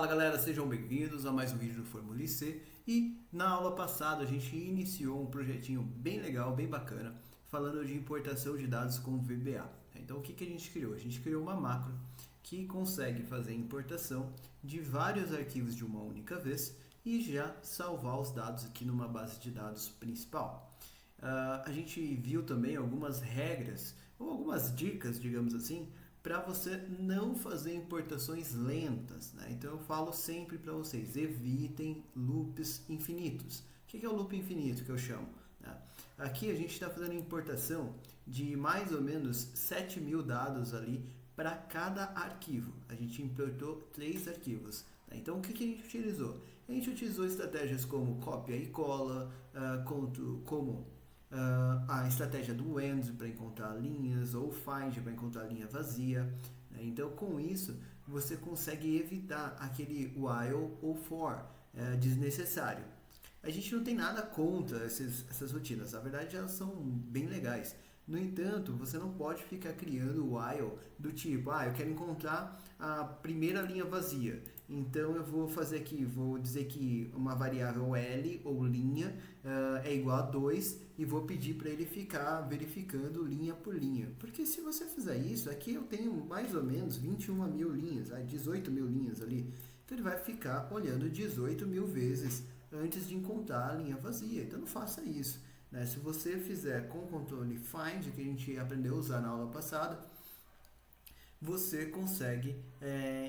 Fala galera, sejam bem-vindos a mais um vídeo do Formula C. E na aula passada a gente iniciou um projetinho bem legal, bem bacana, falando de importação de dados com VBA. Então o que a gente criou? A gente criou uma macro que consegue fazer importação de vários arquivos de uma única vez e já salvar os dados aqui numa base de dados principal. A gente viu também algumas regras ou algumas dicas, digamos assim, para você não fazer importações lentas, né? Então eu falo sempre para vocês, evitem loops infinitos. O que é o loop infinito que eu chamo? Aqui a gente está fazendo importação de mais ou menos 7.000 dados ali para cada arquivo. A gente importou 3 arquivos. Então o que a gente utilizou? A gente utilizou estratégias como cópia e cola, como a estratégia do AND para encontrar linhas ou find para encontrar linha vazia. Então, com isso, você consegue evitar aquele while ou for desnecessário. A gente não tem nada contra essas rotinas, na verdade elas são bem legais. No entanto, você não pode ficar criando while do tipo, eu quero encontrar a primeira linha vazia. Então eu vou fazer aqui, vou dizer que uma variável L ou linha é igual a 2 e vou pedir para ele ficar verificando linha por linha. Porque se você fizer isso, aqui eu tenho mais ou menos 21.000 linhas, 18.000 linhas ali. Então ele vai ficar olhando 18.000 vezes antes de encontrar a linha vazia. Então não faça isso. Né? Se você fizer com o controle find, que a gente aprendeu a usar na aula passada, você consegue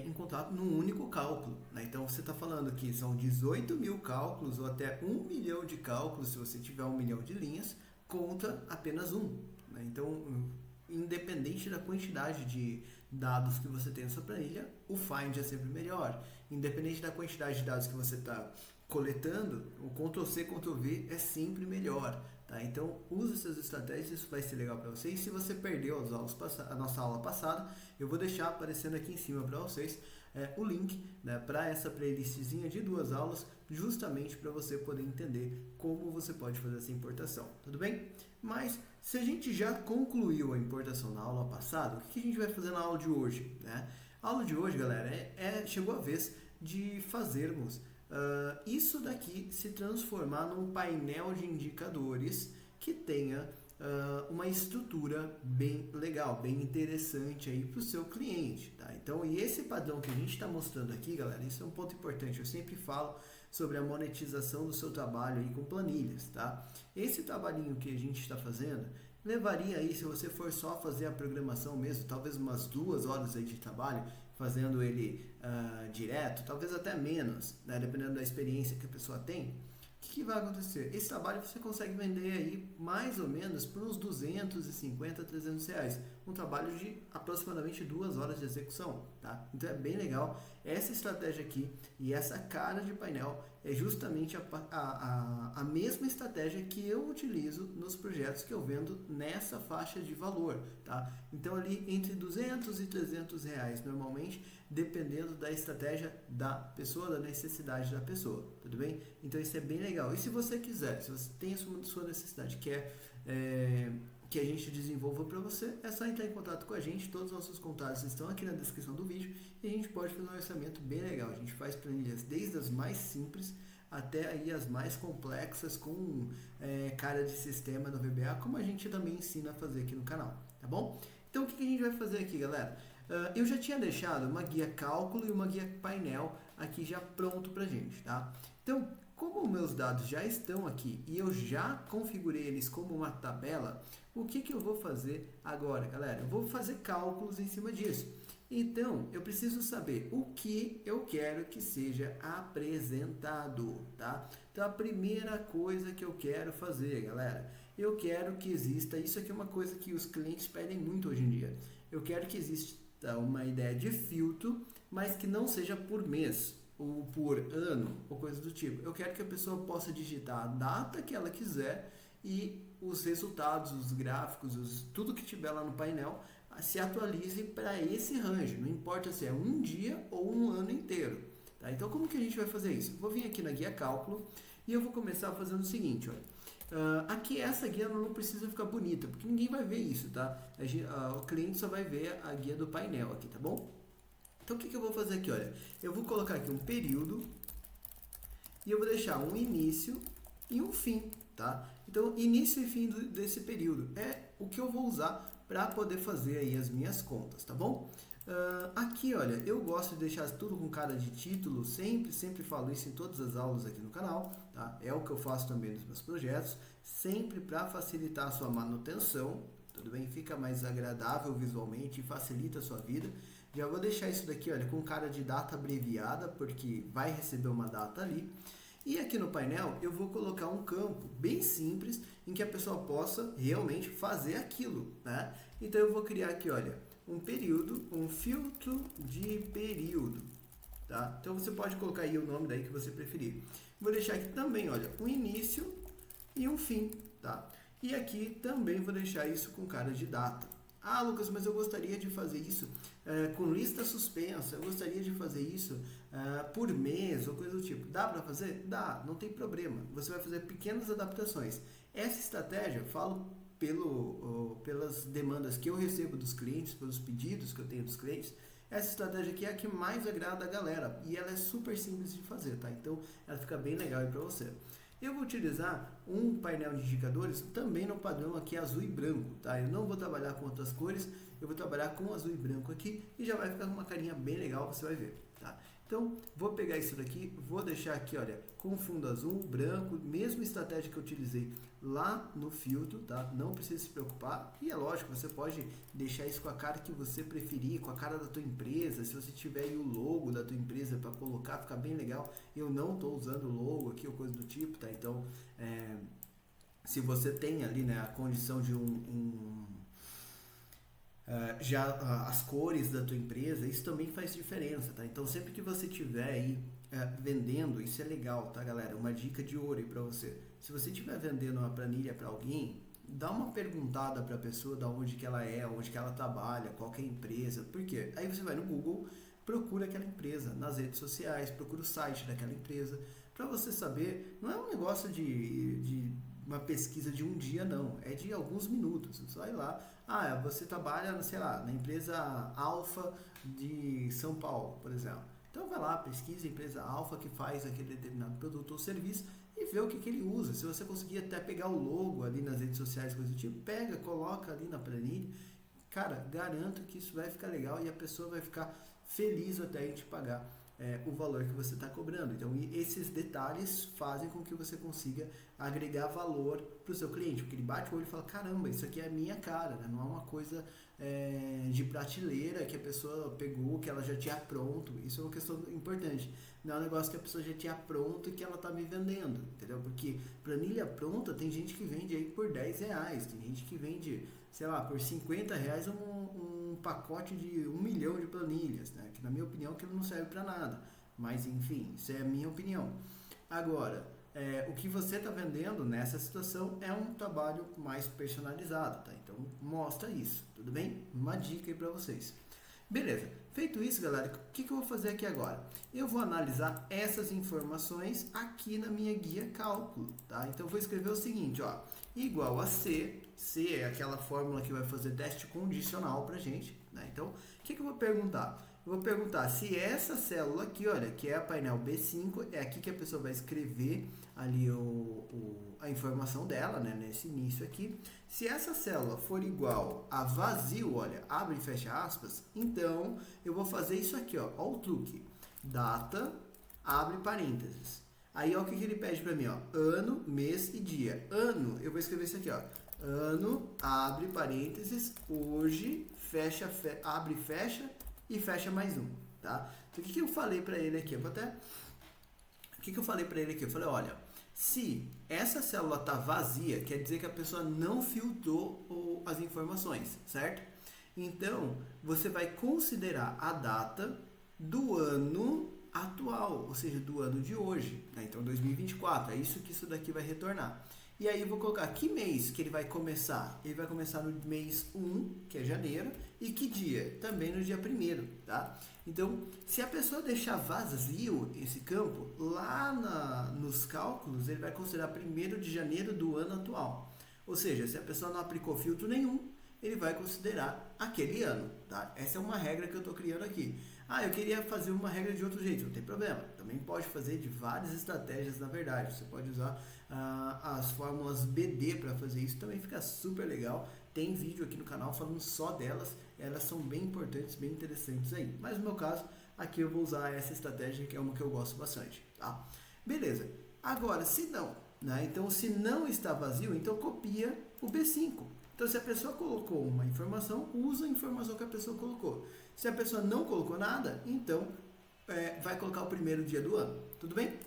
encontrar num único cálculo. Né? Então você está falando que são 18.000 cálculos ou até 1 milhão de cálculos, se você tiver 1 milhão de linhas, conta apenas um. Né? Então, independente da quantidade de dados que você tem na sua planilha, o find é sempre melhor. Independente da quantidade de dados que você está coletando, o Ctrl+C, Ctrl+V é sempre melhor. Tá? Então, use essas estratégias, isso vai ser legal para vocês. Se você perdeu a nossa aula passada, eu vou deixar aparecendo aqui em cima para vocês o link, né, para essa playlistzinha de 2 aulas, justamente para você poder entender como você pode fazer essa importação. Tudo bem? Mas, se a gente já concluiu a importação na aula passada, o que a gente vai fazer na aula de hoje? Né? A aula de hoje, galera, chegou a vez de fazermos isso daqui se transformar num painel de indicadores que tenha uma estrutura bem legal, bem interessante aí para o seu cliente. Tá? Então, e esse padrão que a gente está mostrando aqui, galera, isso é um ponto importante. Eu sempre falo sobre a monetização do seu trabalho aí com planilhas. Tá? Esse trabalhinho que a gente está fazendo levaria aí, se você for só fazer a programação mesmo, talvez umas 2 horas aí de trabalho, fazendo ele direto, talvez até menos, né, dependendo da experiência que a pessoa tem. O que vai acontecer? Esse trabalho você consegue vender aí mais ou menos por uns 250, 300 reais. Um trabalho de aproximadamente 2 horas de execução. Tá? Então é bem legal. Essa estratégia aqui e essa cara de painel é justamente a mesma estratégia que eu utilizo nos projetos que eu vendo nessa faixa de valor. Tá? Então ali entre 200 e 300 reais normalmente, dependendo da estratégia da pessoa, da necessidade da pessoa. Tudo bem? Então isso é bem legal. E se você quiser, se você tem a sua necessidade, quer que a gente desenvolva para você, é só entrar em contato com a gente. Todos os nossos contatos estão aqui na descrição do vídeo e a gente pode fazer um orçamento bem legal. A gente faz planilhas desde as mais simples até aí as mais complexas com cara de sistema no VBA, como a gente também ensina a fazer aqui no canal, tá bom? Então o que a gente vai fazer aqui, galera? Eu já tinha deixado uma guia cálculo e uma guia painel aqui já pronto pra gente, tá? Então, como meus dados já estão aqui e eu já configurei eles como uma tabela, o que eu vou fazer agora, galera? Eu vou fazer cálculos em cima disso. Então, eu preciso saber o que eu quero que seja apresentado, tá? Então, a primeira coisa que eu quero fazer, galera, eu quero que exista, isso aqui é uma coisa que os clientes pedem muito hoje em dia, eu quero que exista uma ideia de filtro, mas que não seja por mês, ou por ano, ou coisa do tipo. Eu quero que a pessoa possa digitar a data que ela quiser e os resultados, os gráficos, tudo que tiver lá no painel se atualize para esse range. Não importa se é um dia ou um ano inteiro. Tá? Então, como que a gente vai fazer isso? Vou vir aqui na guia cálculo e eu vou começar fazendo o seguinte, olha. Aqui essa guia não precisa ficar bonita, porque ninguém vai ver isso, tá? O cliente só vai ver a guia do painel aqui, tá bom? Então o que eu vou fazer aqui? Olha, eu vou colocar aqui um período e eu vou deixar um início e um fim, tá? Então, início e fim desse período é o que eu vou usar para poder fazer aí as minhas contas, tá bom? Aqui, olha, eu gosto de deixar tudo com cara de título, sempre falo isso em todas as aulas aqui no canal, tá? É o que eu faço também nos meus projetos, sempre para facilitar a sua manutenção, tudo bem? Fica mais agradável visualmente e facilita a sua vida. Já vou deixar isso daqui, olha, com cara de data abreviada, porque vai receber uma data ali. E aqui no painel eu vou colocar um campo bem simples em que a pessoa possa realmente fazer aquilo, né? Então eu vou criar aqui, olha, um período, um filtro de período, tá? Então você pode colocar aí o nome daí que você preferir. Vou deixar aqui também, olha, um início e um fim, tá? E aqui também vou deixar isso com cara de data. Ah, Lucas, mas eu gostaria de fazer isso com lista suspensa, eu gostaria de fazer isso por mês ou coisa do tipo. Dá para fazer? Dá, não tem problema. Você vai fazer pequenas adaptações. Essa estratégia, eu falo pelas demandas que eu recebo dos clientes, pelos pedidos que eu tenho dos clientes, essa estratégia aqui é a que mais agrada a galera e ela é super simples de fazer, tá? Então ela fica bem legal aí para você. Eu vou utilizar um painel de indicadores também no padrão aqui azul e branco, tá? Eu não vou trabalhar com outras cores, eu vou trabalhar com azul e branco aqui e já vai ficar com uma carinha bem legal, você vai ver, tá? Então, vou pegar isso daqui, vou deixar aqui, olha, com fundo azul, branco, mesma estratégia que eu utilizei lá no filtro, tá? Não precisa se preocupar. E é lógico, você pode deixar isso com a cara que você preferir, com a cara da tua empresa. Se você tiver aí o logo da tua empresa para colocar, fica bem legal. Eu não estou usando o logo aqui ou coisa do tipo, tá? Então, se você tem ali, né, a condição de já as cores da tua empresa, isso também faz diferença, tá? Então sempre que você estiver aí vendendo, isso é legal, tá, galera? Uma dica de ouro aí para você. Se você estiver vendendo uma planilha para alguém, dá uma perguntada para a pessoa da onde que ela é, onde que ela trabalha, qual que é a empresa. Por quê? Aí você vai no Google, procura aquela empresa nas redes sociais, procura o site daquela empresa, para você saber. Não é um negócio de uma pesquisa de um dia, não, é de alguns minutos. Você vai lá, você trabalha, sei lá, na empresa Alfa de São Paulo, por exemplo. Então vai lá, pesquisa a empresa Alfa que faz aquele determinado produto ou serviço e vê o que ele usa. Se você conseguir até pegar o logo ali nas redes sociais, coisa do tipo, pega, coloca ali na planilha. Cara, garanto que isso vai ficar legal e a pessoa vai ficar feliz até em te pagar o valor que você está cobrando. Então, esses detalhes fazem com que você consiga agregar valor para o seu cliente, porque ele bate o olho e fala, caramba, isso aqui é a minha cara, né? Não é uma coisa de prateleira que a pessoa pegou, que ela já tinha pronto. Isso é uma questão importante. Não é um negócio que a pessoa já tinha pronto e que ela está me vendendo, entendeu? Porque planilha pronta, tem gente que vende aí por R$10, tem gente que vende, sei lá, por R$50 um pacote de 1 milhão de planilhas, né? Que na minha opinião aquilo não serve para nada, mas enfim, isso é a minha opinião. Agora, o que você está vendendo nessa situação é um trabalho mais personalizado, tá? Então mostra isso, tudo bem? Uma dica aí para vocês. Beleza, feito isso, galera, o que eu vou fazer aqui agora? Eu vou analisar essas informações aqui na minha guia cálculo, tá? Então eu vou escrever o seguinte, ó, igual a C é aquela fórmula que vai fazer teste condicional pra gente, né? Então, o que eu vou perguntar? Eu vou perguntar se essa célula aqui, olha, que é a painel B5, é aqui que a pessoa vai escrever ali a informação dela, né, nesse início aqui. Se essa célula for igual a vazio, olha, abre e fecha aspas, então eu vou fazer isso aqui, ó o truque. Data, abre parênteses. Aí, ó, o que ele pede para mim, ó, ano, mês e dia. Ano, eu vou escrever isso aqui, ó, ano, abre parênteses, hoje, abre, fecha e fecha mais um, tá? Então, o que eu falei para ele aqui? O que eu falei para ele aqui? Eu falei, olha, se essa célula tá vazia, quer dizer que a pessoa não filtrou as informações, certo? Então, você vai considerar a data do ano atual, ou seja, do ano de hoje, né? Então 2024, é isso que isso daqui vai retornar. E aí eu vou colocar que mês que ele vai começar. Ele vai começar no mês 1, que é janeiro, e que dia? Também no dia 1º, tá? Então, se a pessoa deixar vazio esse campo, lá nos cálculos, ele vai considerar 1º de janeiro do ano atual. Ou seja, se a pessoa não aplicou filtro nenhum, ele vai considerar aquele ano, tá? Essa é uma regra que eu estou criando aqui. Ah, eu queria fazer uma regra de outro jeito, não tem problema. Também pode fazer de várias estratégias, na verdade. Você pode usar as fórmulas BD para fazer isso, também fica super legal. Tem vídeo aqui no canal falando só delas, elas são bem importantes, bem interessantes aí. Mas no meu caso, aqui eu vou usar essa estratégia que é uma que eu gosto bastante, tá? Beleza. Agora, se não, né? Então, se não está vazio, então copia o B5. Então, se a pessoa colocou uma informação, usa a informação que a pessoa colocou. Se a pessoa não colocou nada, então vai colocar o primeiro dia do ano. Tudo bem?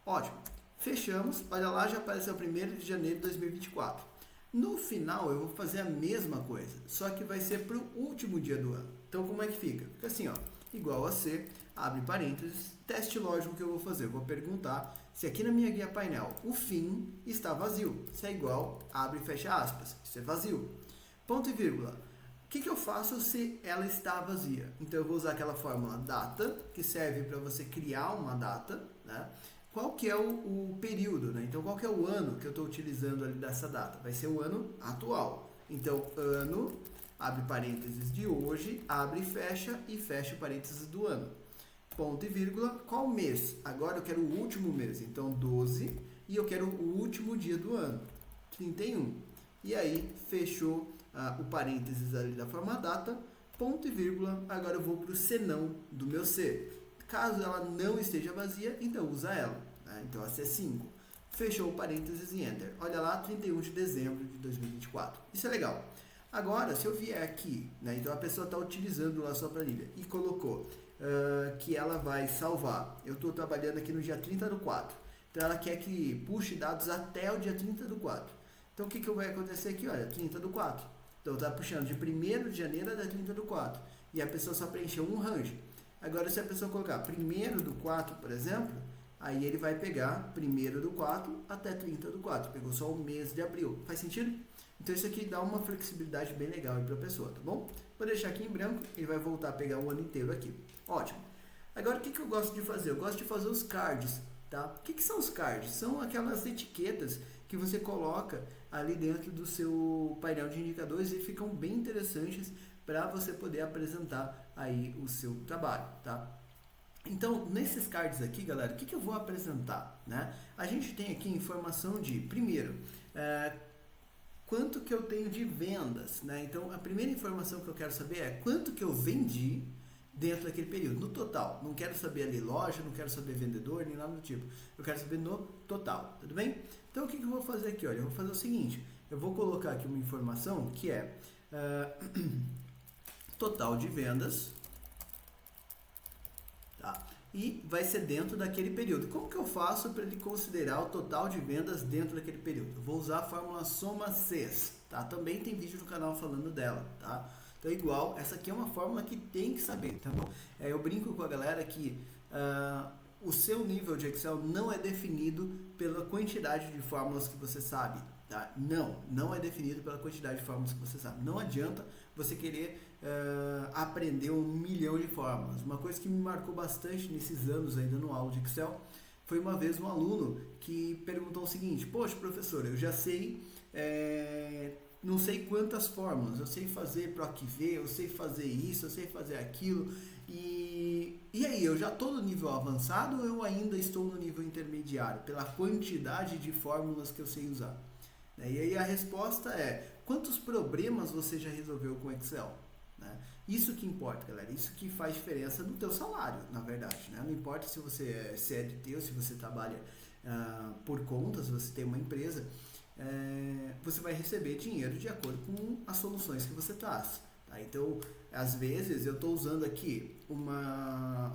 Ótimo. Fechamos. Olha lá, já apareceu o 1º de janeiro de 2024. No final, eu vou fazer a mesma coisa, só que vai ser para o último dia do ano. Então, como é que fica? Fica assim, ó, igual a C, abre parênteses, teste lógico que eu vou fazer. Eu vou perguntar se aqui na minha guia painel o fim está vazio. Se é igual, abre e fecha aspas. Isso é vazio. Ponto e vírgula. O que eu faço se ela está vazia? Então, eu vou usar aquela fórmula data, que serve para você criar uma data, né? Qual que é o período, né? Então, qual que é o ano que eu estou utilizando ali dessa data? Vai ser o ano atual. Então, ano, abre parênteses de hoje, abre e fecha parênteses do ano. Ponto e vírgula, qual mês? Agora eu quero o último mês, então 12, e eu quero o último dia do ano, 31. E aí, fechou o parênteses ali da forma data, ponto e vírgula, agora eu vou para o senão do meu C. Caso ela não esteja vazia, então usa ela. Né? Então, a C5. Fechou o parênteses e Enter. Olha lá, 31 de dezembro de 2024. Isso é legal. Agora, se eu vier aqui, né, então a pessoa está utilizando lá a sua planilha e colocou que ela vai salvar. Eu estou trabalhando aqui no dia 30 do 4. Então, ela quer que puxe dados até o dia 30 do 4. Então, o que vai acontecer aqui? Olha, 30 do 4. Então, está puxando de 1º de janeiro até 30 do 4. E a pessoa só preencheu um range. Agora, se a pessoa colocar 1º do 4, por exemplo, aí ele vai pegar 1º do 4 até 30 do 4. Pegou só o mês de abril. Faz sentido? Então, isso aqui dá uma flexibilidade bem legal para a pessoa, tá bom? Vou deixar aqui em branco, ele vai voltar a pegar o ano inteiro aqui. Ótimo. Agora, o que eu gosto de fazer? Eu gosto de fazer os cards, tá? O que são os cards? São aquelas etiquetas que você coloca ali dentro do seu painel de indicadores e ficam bem interessantes para você poder apresentar aí o seu trabalho, tá? Então, nesses cards aqui, galera, o que eu vou apresentar, né? A gente tem aqui informação de, primeiro, quanto que eu tenho de vendas, né? Então, a primeira informação que eu quero saber é quanto que eu vendi dentro daquele período, no total. Não quero saber ali loja, não quero saber vendedor, nem nada do tipo. Eu quero saber no total, tudo bem? Então, o que eu vou fazer aqui? Olha, eu vou fazer o seguinte, eu vou colocar aqui uma informação que é total de vendas, tá? E vai ser dentro daquele período. Como que eu faço para ele considerar o total de vendas dentro daquele período? Eu vou usar a fórmula soma Cs, tá? Também tem vídeo no canal falando dela, tá? Então, igual, essa aqui é uma fórmula que tem que saber, tá bom? Eu brinco com a galera que o seu nível de Excel não é definido pela quantidade de fórmulas que você sabe, tá? Não é definido pela quantidade de fórmulas que você sabe. Não adianta você querer aprender 1 milhão de fórmulas. Uma coisa que me marcou bastante nesses anos ainda no aula de Excel foi uma vez um aluno que perguntou o seguinte: poxa, professor, eu já sei não sei quantas fórmulas, eu sei fazer PROC-V, eu sei fazer isso, eu sei fazer aquilo, e aí, eu já estou no nível avançado ou eu ainda estou no nível intermediário, pela quantidade de fórmulas que eu sei usar? E aí a resposta é: quantos problemas você já resolveu com Excel? Isso que importa, galera, isso que faz diferença no teu salário, na verdade, né? Não importa se você é CLT ou se você trabalha por conta, se você tem uma empresa, você vai receber dinheiro de acordo com as soluções que você traz, tá? Então, às vezes, eu estou usando aqui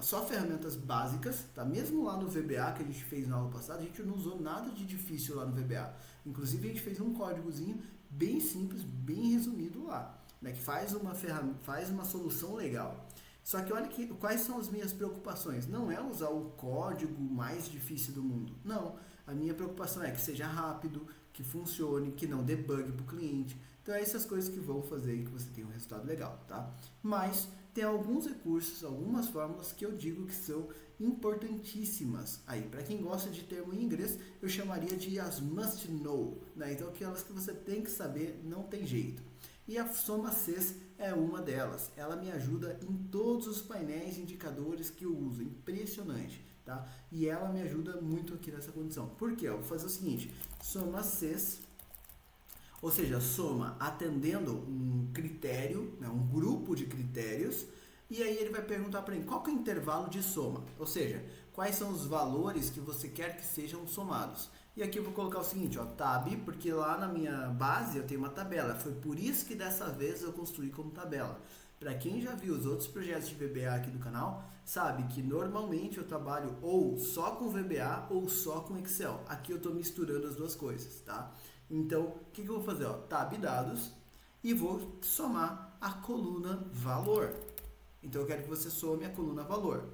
só ferramentas básicas, tá? Mesmo lá no VBA que a gente fez na aula passada, a gente não usou nada de difícil lá no VBA. Inclusive, a gente fez um códigozinho bem simples, bem resumido lá, né? Que faz uma solução legal. Só que olha quais são as minhas preocupações. Não é usar o código mais difícil do mundo. Não. A minha preocupação é que seja rápido, que funcione, que não dê bug para o cliente. Então, essas coisas que vão fazer que você tenha um resultado legal, tá? Mas tem alguns recursos, algumas fórmulas que eu digo que são importantíssimas. Aí, para quem gosta de termo em inglês, eu chamaria de as must know, né? Então, aquelas que você tem que saber, não tem jeito. E a soma CES é uma delas. Ela me ajuda em todos os painéis indicadores que eu uso. Impressionante, tá? E ela me ajuda muito aqui nessa condição. Por quê? Eu vou fazer o seguinte, soma CES, ou seja, soma atendendo um critério, né, um grupo de critérios, e aí ele vai perguntar para mim qual que é o intervalo de soma, ou seja, quais são os valores que você quer que sejam somados. E aqui eu vou colocar o seguinte, ó, tab, porque lá na minha base eu tenho uma tabela, foi por isso que dessa vez eu construí como tabela. Para quem já viu os outros projetos de VBA aqui do canal, sabe que normalmente eu trabalho ou só com VBA ou só com Excel. Aqui eu estou misturando as duas coisas, tá? Então, o que eu vou fazer? Ó, tab dados e vou somar a coluna valor. Então, eu quero que você some a coluna valor.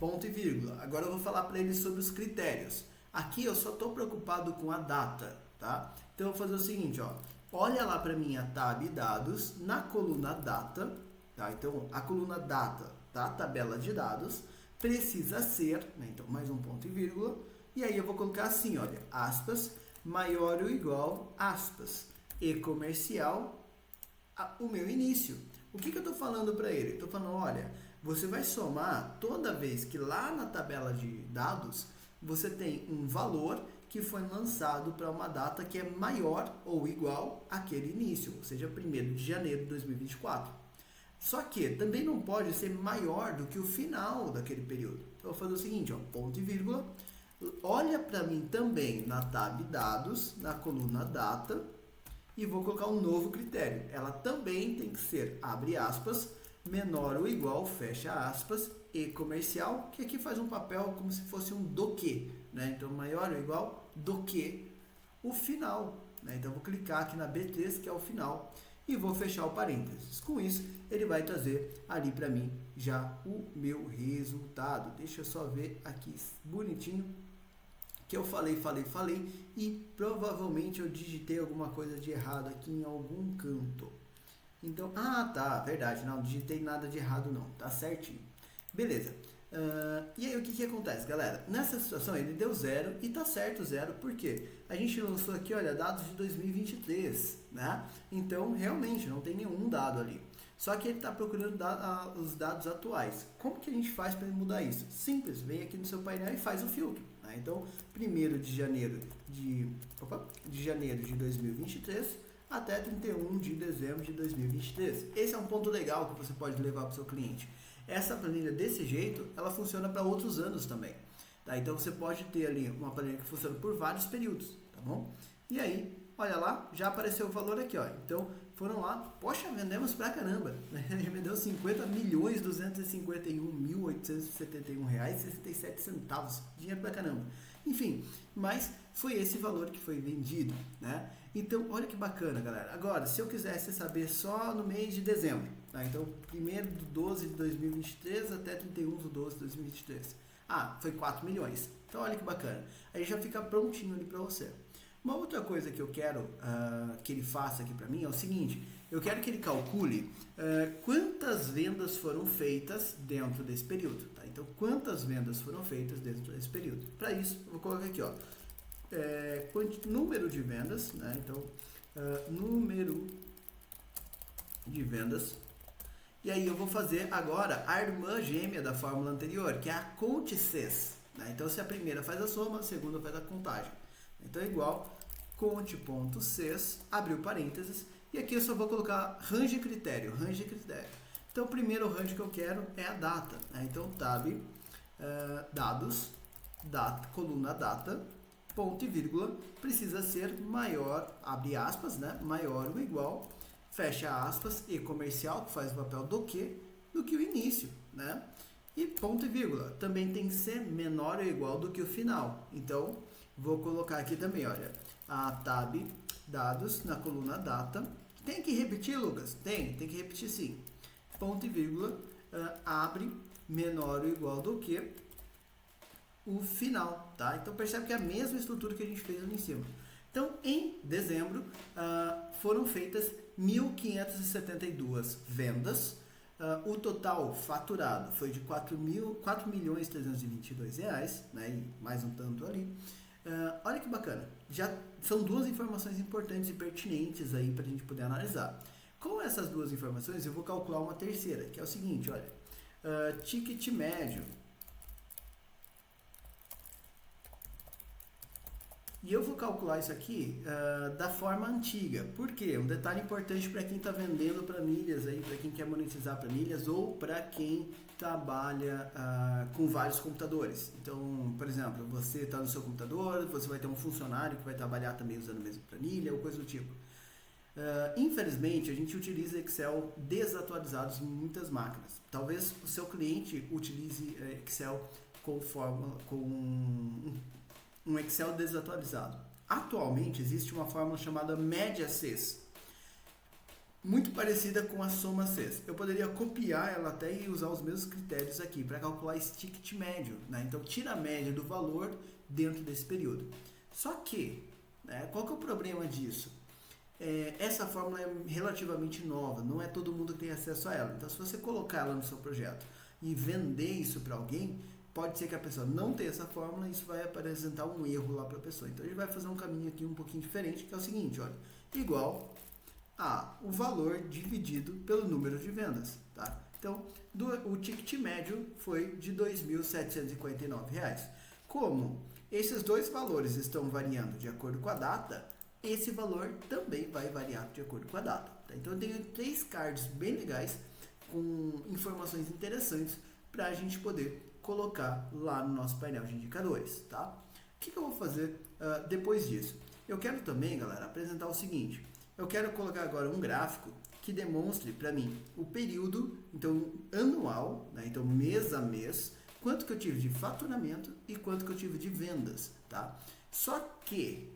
Ponto e vírgula. Agora eu vou falar para ele sobre os critérios. Aqui eu só estou preocupado com a data, tá? Então, eu vou fazer o seguinte, ó. Olha lá para mim a tab dados na coluna data, tá? Então, a coluna data da tabela de dados precisa ser, né? Então, mais um ponto e vírgula. E aí eu vou colocar assim, olha, aspas, maior ou igual, aspas, e comercial, o meu início. O que eu estou falando para ele? Estou falando, olha, você vai somar toda vez que lá na tabela de dados você tem um valor que foi lançado para uma data que é maior ou igual àquele início, ou seja, 1º de janeiro de 2024. Só que também não pode ser maior do que o final daquele período. Então, eu vou fazer o seguinte, ó, ponto e vírgula. Olha para mim também na tab dados, na coluna data, e vou colocar um novo critério. Ela também tem que ser, abre aspas, menor ou igual, fecha aspas, e comercial, que aqui faz um papel como se fosse um do que, né? Então, maior ou igual do que o final, né? Então, vou clicar aqui na B3, que é o final, e vou fechar o parênteses. Com isso, ele vai trazer ali para mim já o meu resultado. Deixa eu só ver aqui bonitinho, que eu falei e provavelmente eu digitei alguma coisa de errado aqui em algum canto. Então, tá, verdade, não digitei nada de errado não, tá certinho. Beleza. E aí o que acontece, galera? Nessa situação ele deu 0 e tá certo 0, porque a gente lançou aqui, olha, dados de 2023, né? Então, realmente, não tem nenhum dado ali. Só que ele está procurando os dados atuais. Como que a gente faz para mudar isso? Simples, vem aqui no seu painel e faz o filtro. Né? Então, 1º de janeiro de 2023 até 31 de dezembro de 2023. Esse é um ponto legal que você pode levar para o seu cliente. Essa planilha desse jeito, ela funciona para outros anos também. Tá? Então, você pode ter ali uma planilha que funciona por vários períodos, tá bom? E aí, olha lá, já apareceu o valor aqui, ó. Então, foram lá, poxa, vendemos pra caramba. Ele vendeu R$50.251.871,67. Dinheiro pra caramba. Enfim, mas foi esse valor que foi vendido, né? Então, olha que bacana, galera. Agora, se eu quisesse saber só no mês de dezembro, tá? Então, 1º de 12 de 2023 até 31 de 12 de 2023. Foi 4 milhões. Então, olha que bacana. Aí já fica prontinho ali pra você. Uma outra coisa que eu quero que ele faça aqui para mim é o seguinte, eu quero que ele calcule quantas vendas foram feitas dentro desse período. Tá? Então, quantas vendas foram feitas dentro desse período. Para isso, eu vou colocar aqui, ó, número de vendas, né? Então, número de vendas. E aí eu vou fazer agora a irmã gêmea da fórmula anterior, que é a conte-ces. Né? Então, se a primeira faz a soma, a segunda faz a contagem. Então, é igual conte.ces, abriu parênteses, e aqui eu só vou colocar range critério. Então, o primeiro range que eu quero é a data. Né? Então, tab, dados, coluna data, ponto e vírgula, precisa ser maior, abre aspas, né? Maior ou igual, fecha aspas, e comercial, que faz o papel do que o início, né? E ponto e vírgula, também tem que ser menor ou igual do que o final. Então, vou colocar aqui também, olha, a tab dados na coluna data. Tem que repetir, Lucas? Tem que repetir sim. Ponto e vírgula, abre menor ou igual do que o final, tá? Então percebe que é a mesma estrutura que a gente fez ali em cima. Então, em dezembro, foram feitas 1.572 vendas. O total faturado foi de R$4.322, né? E mais um tanto ali. Olha que bacana, já são duas informações importantes e pertinentes aí para a gente poder analisar. Com essas duas informações, eu vou calcular uma terceira, que é o seguinte, olha, ticket médio. E eu vou calcular isso aqui da forma antiga. Por quê? Um detalhe importante para quem está vendendo planilhas, aí, para quem quer monetizar planilhas ou para quem trabalha com vários computadores. Então, por exemplo, você está no seu computador, você vai ter um funcionário que vai trabalhar também usando a mesma planilha ou coisa do tipo. Infelizmente, a gente utiliza Excel desatualizados em muitas máquinas. Talvez o seu cliente utilize Excel com um Excel desatualizado. Atualmente existe uma fórmula chamada média CES, muito parecida com a soma CES. Eu poderia copiar ela até e usar os mesmos critérios aqui para calcular esse ticket médio, né? Então tira a média do valor dentro desse período. Só que, né, qual que é o problema disso? Essa fórmula é relativamente nova, não é todo mundo que tem acesso a ela. Então se você colocar ela no seu projeto e vender isso para alguém, pode ser que a pessoa não tenha essa fórmula e isso vai apresentar um erro lá para a pessoa. Então a gente vai fazer um caminho aqui um pouquinho diferente, que é o seguinte, olha, igual a o valor dividido pelo número de vendas, tá? Então o ticket médio foi de R$ 2.749. Como esses dois valores estão variando de acordo com a data, esse valor também vai variar de acordo com a data, tá? Então eu tenho 3 cards bem legais com informações interessantes para a gente poder colocar lá no nosso painel de indicadores, tá? O que eu vou fazer depois disso? Eu quero também, galera, apresentar o seguinte. Eu quero colocar agora um gráfico que demonstre para mim o período, então anual, né? Então mês a mês, quanto que eu tive de faturamento e quanto que eu tive de vendas, tá? Só que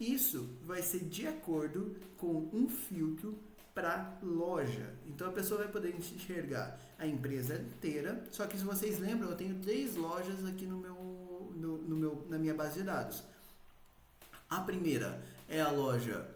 isso vai ser de acordo com um filtro para loja. Então a pessoa vai poder enxergar a empresa inteira. Só que se vocês lembram, eu tenho 3 lojas aqui na minha base de dados. A primeira é a loja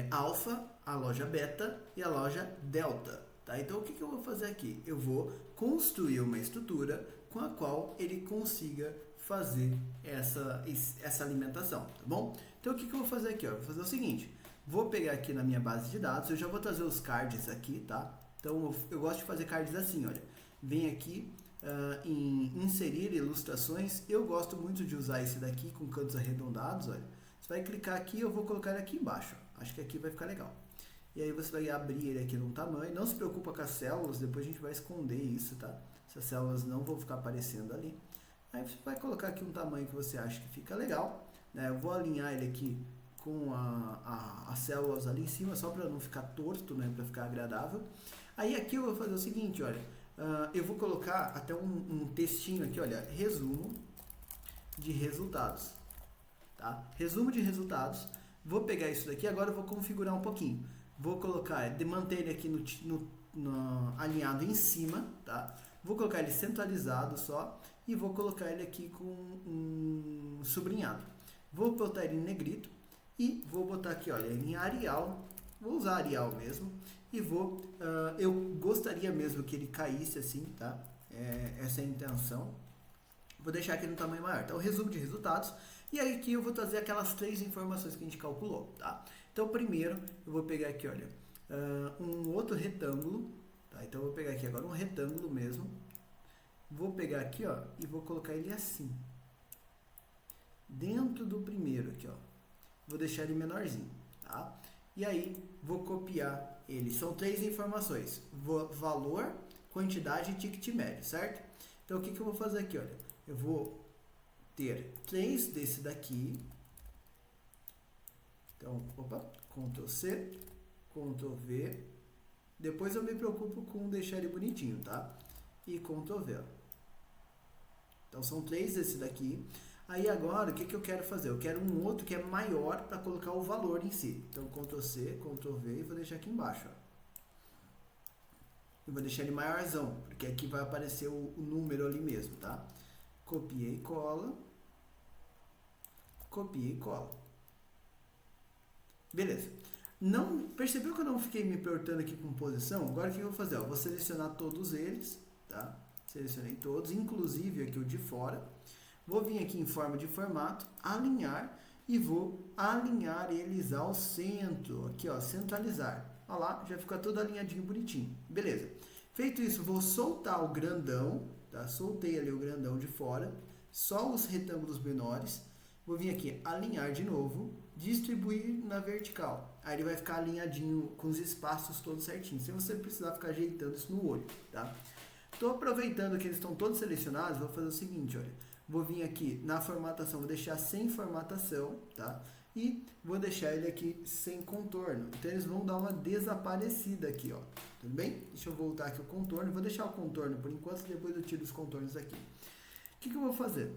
Alpha, a loja Beta e a loja Delta. Tá? Então o que eu vou fazer aqui? Eu vou construir uma estrutura com a qual ele consiga fazer essa alimentação, tá bom? Então o que eu vou fazer aqui? Ó? Vou fazer o seguinte. Vou pegar aqui na minha base de dados, eu já vou trazer os cards aqui, tá? Então eu gosto de fazer cards assim, olha. Vem aqui em inserir ilustrações, eu gosto muito de usar esse daqui com cantos arredondados, olha. Você vai clicar aqui, eu vou colocar ele aqui embaixo, acho que aqui vai ficar legal. E aí você vai abrir ele aqui num tamanho, não se preocupa com as células, depois a gente vai esconder isso, tá? Essas células não vão ficar aparecendo ali. Aí você vai colocar aqui um tamanho que você acha que fica legal, né? Eu vou alinhar ele aqui com as células ali em cima, só para não ficar torto, né, para ficar agradável. Aí aqui eu vou fazer o seguinte, olha, eu vou colocar até um textinho aqui, olha, resumo de resultados, tá? Resumo de resultados. Vou pegar isso daqui, agora eu vou configurar um pouquinho. Vou colocar, manter ele aqui alinhado em cima, tá? Vou colocar ele centralizado só e vou colocar ele aqui com um sublinhado. Vou botar ele em negrito. E vou botar aqui, olha, em Arial, vou usar Arial mesmo, e eu gostaria mesmo que ele caísse assim, tá? Essa é a intenção. Vou deixar aqui no tamanho maior. Então, resumo de resultados, e aí aqui eu vou trazer aquelas 3 informações que a gente calculou, tá? Então, primeiro, eu vou pegar aqui, olha, um outro retângulo, tá? Então, eu vou pegar aqui agora um retângulo mesmo, vou pegar aqui, ó, e vou colocar ele assim, dentro do primeiro aqui, ó. Vou deixar ele menorzinho, tá? E aí, vou copiar ele. São 3 informações. Valor, quantidade e ticket médio, certo? Então, o que eu vou fazer aqui, olha? Eu vou ter 3 desse daqui. Então, opa, Ctrl C, Ctrl V. Depois eu me preocupo com deixar ele bonitinho, tá? E Ctrl V. Então, são 3 desse daqui. Aí agora, o que eu quero fazer? Eu quero um outro que é maior para colocar o valor em si. Então, Ctrl C, Ctrl V e vou deixar aqui embaixo. Ó. Eu vou deixar ele maiorzão, porque aqui vai aparecer o número ali mesmo, tá? Copiei e cola. Copiei e cola. Beleza. Percebeu que eu não fiquei me importando aqui com posição? Agora o que eu vou fazer? Eu vou selecionar todos eles, tá? Selecionei todos, inclusive aqui o de fora. Vou vir aqui em forma de formato, alinhar e vou alinhar eles ao centro. Aqui, ó, centralizar. Olha lá, já fica todo alinhadinho, bonitinho. Beleza. Feito isso, vou soltar o grandão, tá? Soltei ali o grandão de fora, só os retângulos menores. Vou vir aqui, alinhar de novo, distribuir na vertical. Aí ele vai ficar alinhadinho com os espaços todos certinhos, sem você precisar ficar ajeitando isso no olho, tá? Estou aproveitando que eles estão todos selecionados, vou fazer o seguinte, olha. Vou vir aqui na formatação, vou deixar sem formatação, tá? E vou deixar ele aqui sem contorno. Então eles vão dar uma desaparecida aqui, ó. Tudo bem? Deixa eu voltar aqui o contorno. Vou deixar o contorno por enquanto, depois eu tiro os contornos aqui. O que eu vou fazer?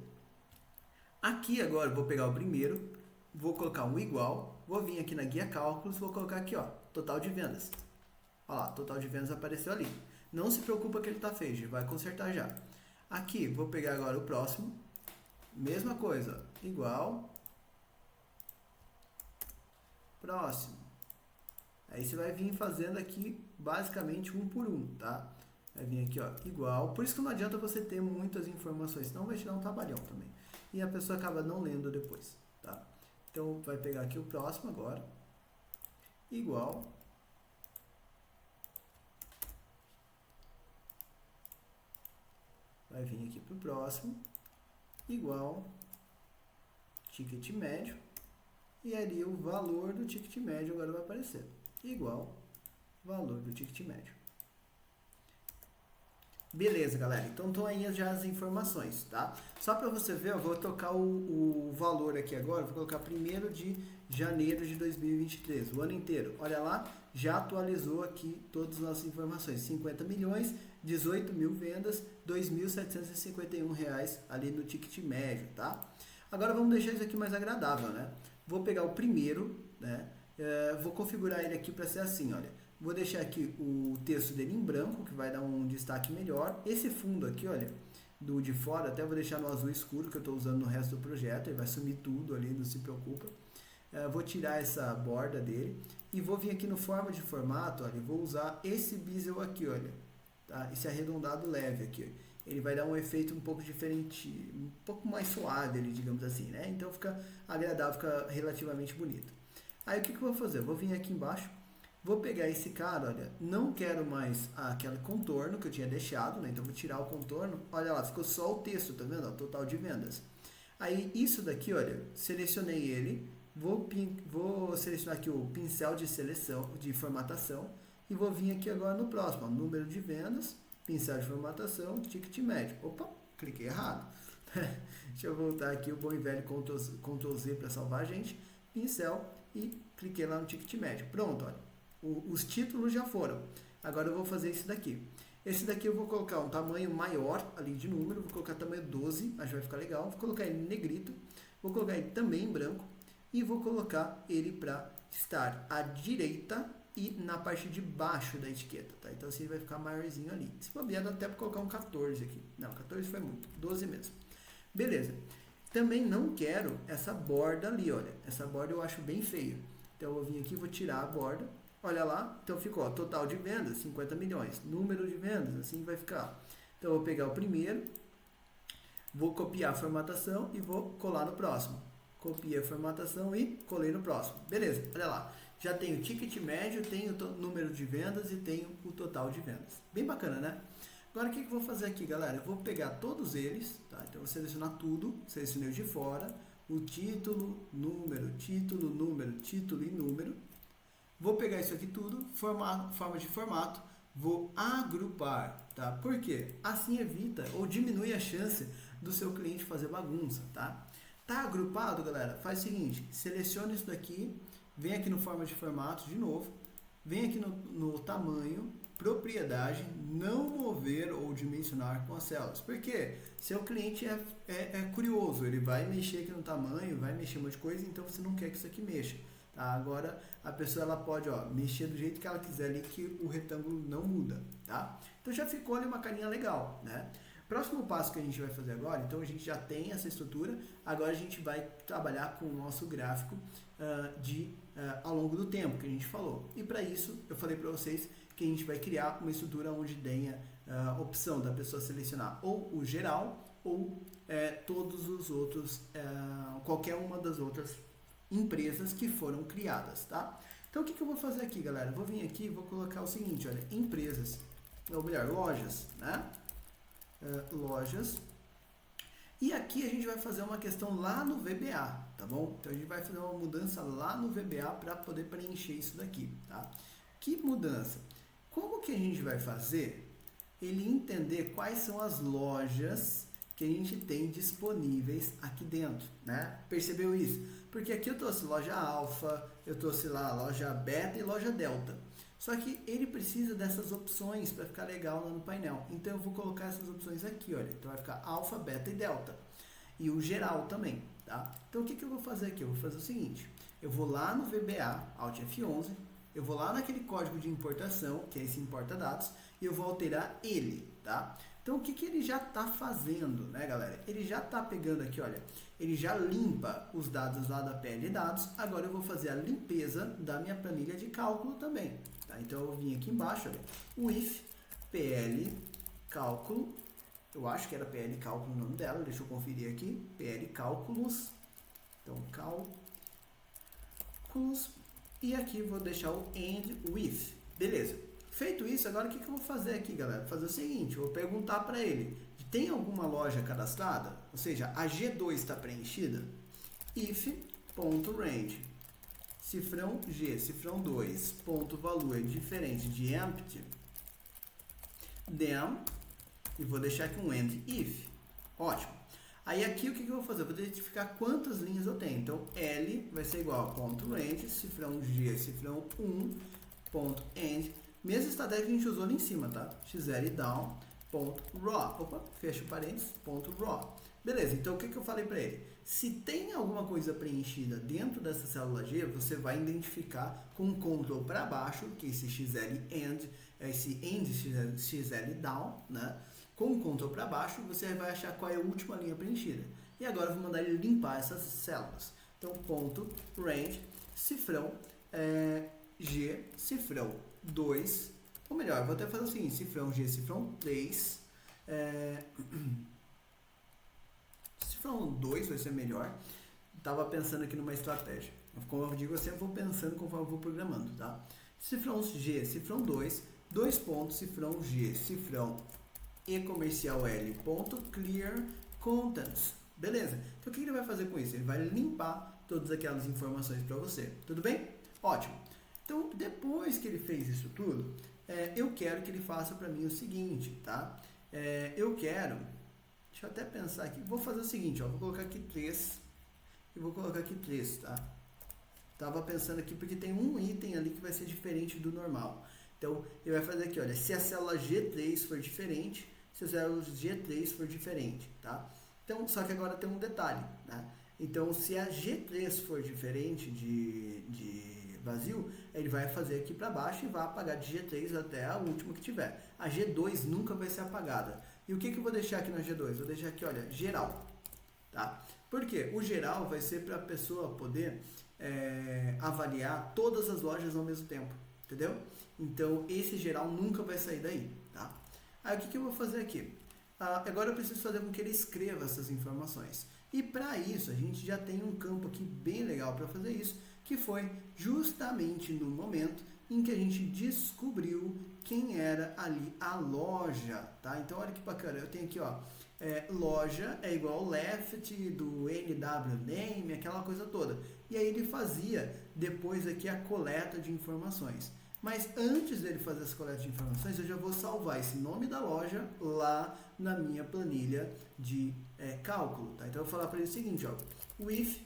Aqui agora eu vou pegar o primeiro, vou colocar um igual, vou vir aqui na guia cálculos, vou colocar aqui, ó, total de vendas. Olha lá, total de vendas apareceu ali. Não se preocupa que ele tá feio, a gente vai consertar já. Aqui, vou pegar agora o próximo, mesma coisa, igual, próximo. Aí você vai vir fazendo aqui basicamente um por um, tá? Vai vir aqui, ó, igual. Por isso que não adianta você ter muitas informações, senão vai te dar um trabalhão também. E a pessoa acaba não lendo depois, tá? Então, vai pegar aqui o próximo agora. Igual. Vai vir aqui para o próximo. Igual. Ticket médio. E ali o valor do ticket médio agora vai aparecer. Igual. Valor do ticket médio. Beleza, galera. Então estão aí já as informações, tá? Só para você ver, eu vou tocar o valor aqui agora. Vou colocar 1º de janeiro de 2023, o ano inteiro. Olha lá, já atualizou aqui todas as nossas informações. 50 milhões, 18 mil vendas, R$ 2.751 ali no ticket médio, tá? Agora vamos deixar isso aqui mais agradável, né? Vou pegar o primeiro, né? Vou configurar ele aqui para ser assim, olha. Vou deixar aqui o texto dele em branco, que vai dar um destaque melhor. Esse fundo aqui, olha, do de fora, até vou deixar no azul escuro, que eu estou usando no resto do projeto. Ele vai sumir tudo ali, não se preocupa. Vou tirar essa borda dele. E vou vir aqui no forma de formato, olha, vou usar esse bezel aqui, olha. Tá? Esse arredondado leve aqui. Ele vai dar um efeito um pouco diferente, um pouco mais suave, ali, digamos assim, né? Então fica agradável, fica relativamente bonito. Aí o que eu vou fazer? Vou vir aqui embaixo. Vou pegar esse cara, olha, não quero mais aquele contorno que eu tinha deixado, né? Então vou tirar o contorno. Olha lá, ficou só o texto, tá vendo? Ó, total de vendas. Aí isso daqui, olha, selecionei ele, vou selecionar aqui o pincel de seleção, de formatação, e vou vir aqui agora no próximo, ó, número de vendas, pincel de formatação, ticket médio. Opa, cliquei errado. Deixa eu voltar aqui, o bom e velho Ctrl Z para salvar a gente, pincel, e cliquei lá no ticket médio. Pronto, olha. Os títulos já foram. Agora eu vou fazer esse daqui. Esse daqui eu vou colocar um tamanho maior ali de número. Vou colocar tamanho 12, acho que vai ficar legal. Vou colocar ele em negrito. Vou colocar ele também em branco. E vou colocar ele para estar à direita e na parte de baixo da etiqueta. Tá? Então assim ele vai ficar maiorzinho ali. Se bobear, dá até para colocar um 14 aqui. Não, 14 foi muito. 12 mesmo. Beleza. Também não quero essa borda ali, olha. Essa borda eu acho bem feia. Então eu vou vir aqui e vou tirar a borda. Olha lá, então ficou, ó, total de vendas, 50 milhões. Número de vendas, assim vai ficar. Então eu vou pegar o primeiro, vou copiar a formatação e vou colar no próximo. Copiei a formatação e colei no próximo. Beleza, olha lá. Já tenho o ticket médio, tenho o número de vendas e tenho o total de vendas. Bem bacana, né? Agora o que eu vou fazer aqui, galera? Eu vou pegar todos eles, tá? Então eu vou selecionar tudo, selecionei o de fora, o título, número, título e número. Vou pegar isso aqui tudo, forma de formato, vou agrupar, tá? Por quê? Assim evita ou diminui a chance do seu cliente fazer bagunça, tá? Tá agrupado, galera? Faz o seguinte, seleciona isso daqui, vem aqui no forma de formato de novo, vem aqui no tamanho, propriedade, não mover ou dimensionar com as células. Por quê? Seu cliente é curioso, ele vai mexer aqui no tamanho, vai mexer um monte de coisa, então você não quer que isso aqui mexa. Tá? Agora a pessoa ela pode mexer do jeito que ela quiser ali, que o retângulo não muda, tá? Então já ficou ali uma carinha legal, né? Próximo passo que a gente vai fazer agora, então a gente já tem essa estrutura, agora a gente vai trabalhar com o nosso gráfico ao longo do tempo que a gente falou. E para isso eu falei para vocês que a gente vai criar uma estrutura onde tenha a opção da pessoa selecionar ou o geral ou todos os outros, qualquer uma das outras empresas que foram criadas, tá? Então, o que eu vou fazer aqui, galera? Eu vou vir aqui e vou colocar o seguinte, olha, empresas, ou melhor, lojas, né? Lojas. E aqui a gente vai fazer uma questão lá no VBA, tá bom? Então, a gente vai fazer uma mudança lá no VBA para poder preencher isso daqui, tá? Que mudança? Como que a gente vai fazer ele entender quais são as lojas que a gente tem disponíveis aqui dentro, né? Percebeu isso? Porque aqui eu trouxe loja alfa, eu trouxe lá loja beta e loja delta. Só que ele precisa dessas opções para ficar legal lá no painel. Então eu vou colocar essas opções aqui, olha. Então vai ficar alfa, beta e delta. E o geral também, tá? Então o que eu vou fazer aqui? Eu vou fazer o seguinte. Eu vou lá no VBA, Alt F11, eu vou lá naquele código de importação, que é esse importa dados, e eu vou alterar ele, tá? Então, o que ele já está fazendo, né, galera? Ele já está pegando aqui, olha, ele já limpa os dados lá da PL Dados, agora eu vou fazer a limpeza da minha planilha de cálculo também, tá? Então, eu vim aqui embaixo, olha, o if PL cálculo, eu acho que era PL cálculo o nome dela, deixa eu conferir aqui, PL cálculos, então, cálculos, e aqui vou deixar o end with, beleza. Feito isso, agora o que eu vou fazer aqui, galera? Vou fazer o seguinte, eu vou perguntar para ele, tem alguma loja cadastrada? Ou seja, a G2 está preenchida? If.range, cifrão G, cifrão 2, ponto valor diferente de empty, then, e vou deixar aqui um end if. Ótimo. Aí aqui o que eu vou fazer? Eu vou identificar quantas linhas eu tenho. Então, L vai ser igual a ponto range, cifrão G, cifrão 1, ponto end. Mesma estratégia que a gente usou ali em cima, tá? XL down, ponto raw. Opa, fecha o parênteses, ponto raw. Beleza, então o que eu falei para ele? Se tem alguma coisa preenchida dentro dessa célula G, você vai identificar com um Ctrl para baixo, que é esse XL end, esse end XL down, né? Com um Ctrl para baixo, você vai achar qual é a última linha preenchida. E agora eu vou mandar ele limpar essas células. Então, ponto range, cifrão G, cifrão 2, ou melhor, vou até fazer o seguinte, cifrão G, cifrão 3, cifrão 2 vai ser melhor. Estava pensando aqui numa estratégia. Como eu digo, eu sempre vou pensando conforme eu vou programando, tá? Cifrão G, cifrão 2, 2 pontos, cifrão G, cifrão E comercial L, ponto clear contents. Beleza? Então o que ele vai fazer com isso? Ele vai limpar todas aquelas informações para você. Tudo bem? Ótimo. Então, depois que ele fez isso tudo, eu quero que ele faça para mim o seguinte, tá? Eu quero, deixa eu até pensar aqui, vou fazer o seguinte, ó, vou colocar aqui 3 e vou colocar aqui 3, tá? Tava pensando aqui porque tem um item ali que vai ser diferente do normal. Então, ele vai fazer aqui, olha, se a célula G3 for diferente, se a célula G3 for diferente, tá? Então, só que agora tem um detalhe, né? Então, se a G3 for diferente de vazio, ele vai fazer aqui para baixo e vai apagar de G3 até a última que tiver. A G2 nunca vai ser apagada. E o que eu vou deixar aqui na G2? Vou deixar aqui, olha, geral. Tá? Por quê? O geral vai ser para a pessoa poder avaliar todas as lojas ao mesmo tempo. Entendeu? Então, esse geral nunca vai sair daí. Tá? Aí, o que eu vou fazer aqui? Agora eu preciso fazer com que ele escreva essas informações. E para isso, a gente já tem um campo aqui bem legal para fazer isso, que foi justamente no momento em que a gente descobriu quem era ali a loja, tá? Então, olha que bacana, eu tenho aqui, ó, loja é igual left do NW name, aquela coisa toda. E aí ele fazia depois aqui a coleta de informações. Mas antes dele fazer essa coleta de informações, eu já vou salvar esse nome da loja lá na minha planilha de cálculo, tá? Então, eu vou falar para ele o seguinte, ó, with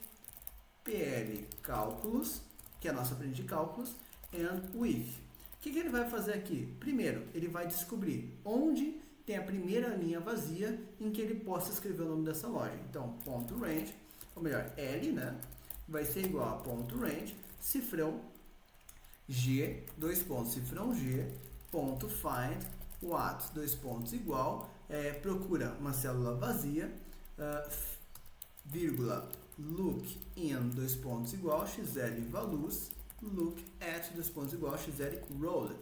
PL cálculos, que é a nossa planilha de cálculos, and with. O que ele vai fazer aqui? Primeiro, ele vai descobrir onde tem a primeira linha vazia em que ele possa escrever o nome dessa loja. Então, ponto range, ou melhor, L, né? Vai ser igual a ponto range, cifrão G, 2 pontos, cifrão G, ponto find, what, 2 pontos igual, procura uma célula vazia, vírgula, look in, 2 pontos igual, xl values, look at, 2 pontos igual, xl roller,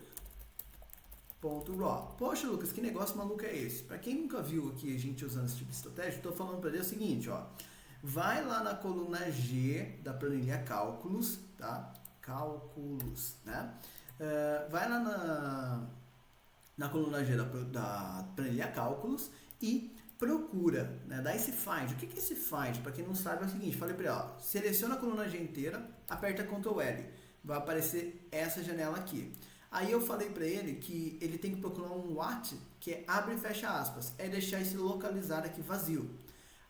ponto raw. Poxa, Lucas, que negócio maluco é esse? Para quem nunca viu aqui a gente usando esse tipo de estratégia, estou falando para ele o seguinte, ó, vai lá na coluna G da planilha cálculos, tá? Cálculos, né? Vai lá na coluna G da planilha cálculos e procura, né? Dá esse find. O que é esse find? Para quem não sabe é o seguinte, falei para ele, ó, seleciona a coluna G inteira, aperta Ctrl L, vai aparecer essa janela aqui. Aí eu falei para ele que ele tem que procurar um what, que é abre e fecha aspas, é deixar esse localizar aqui vazio.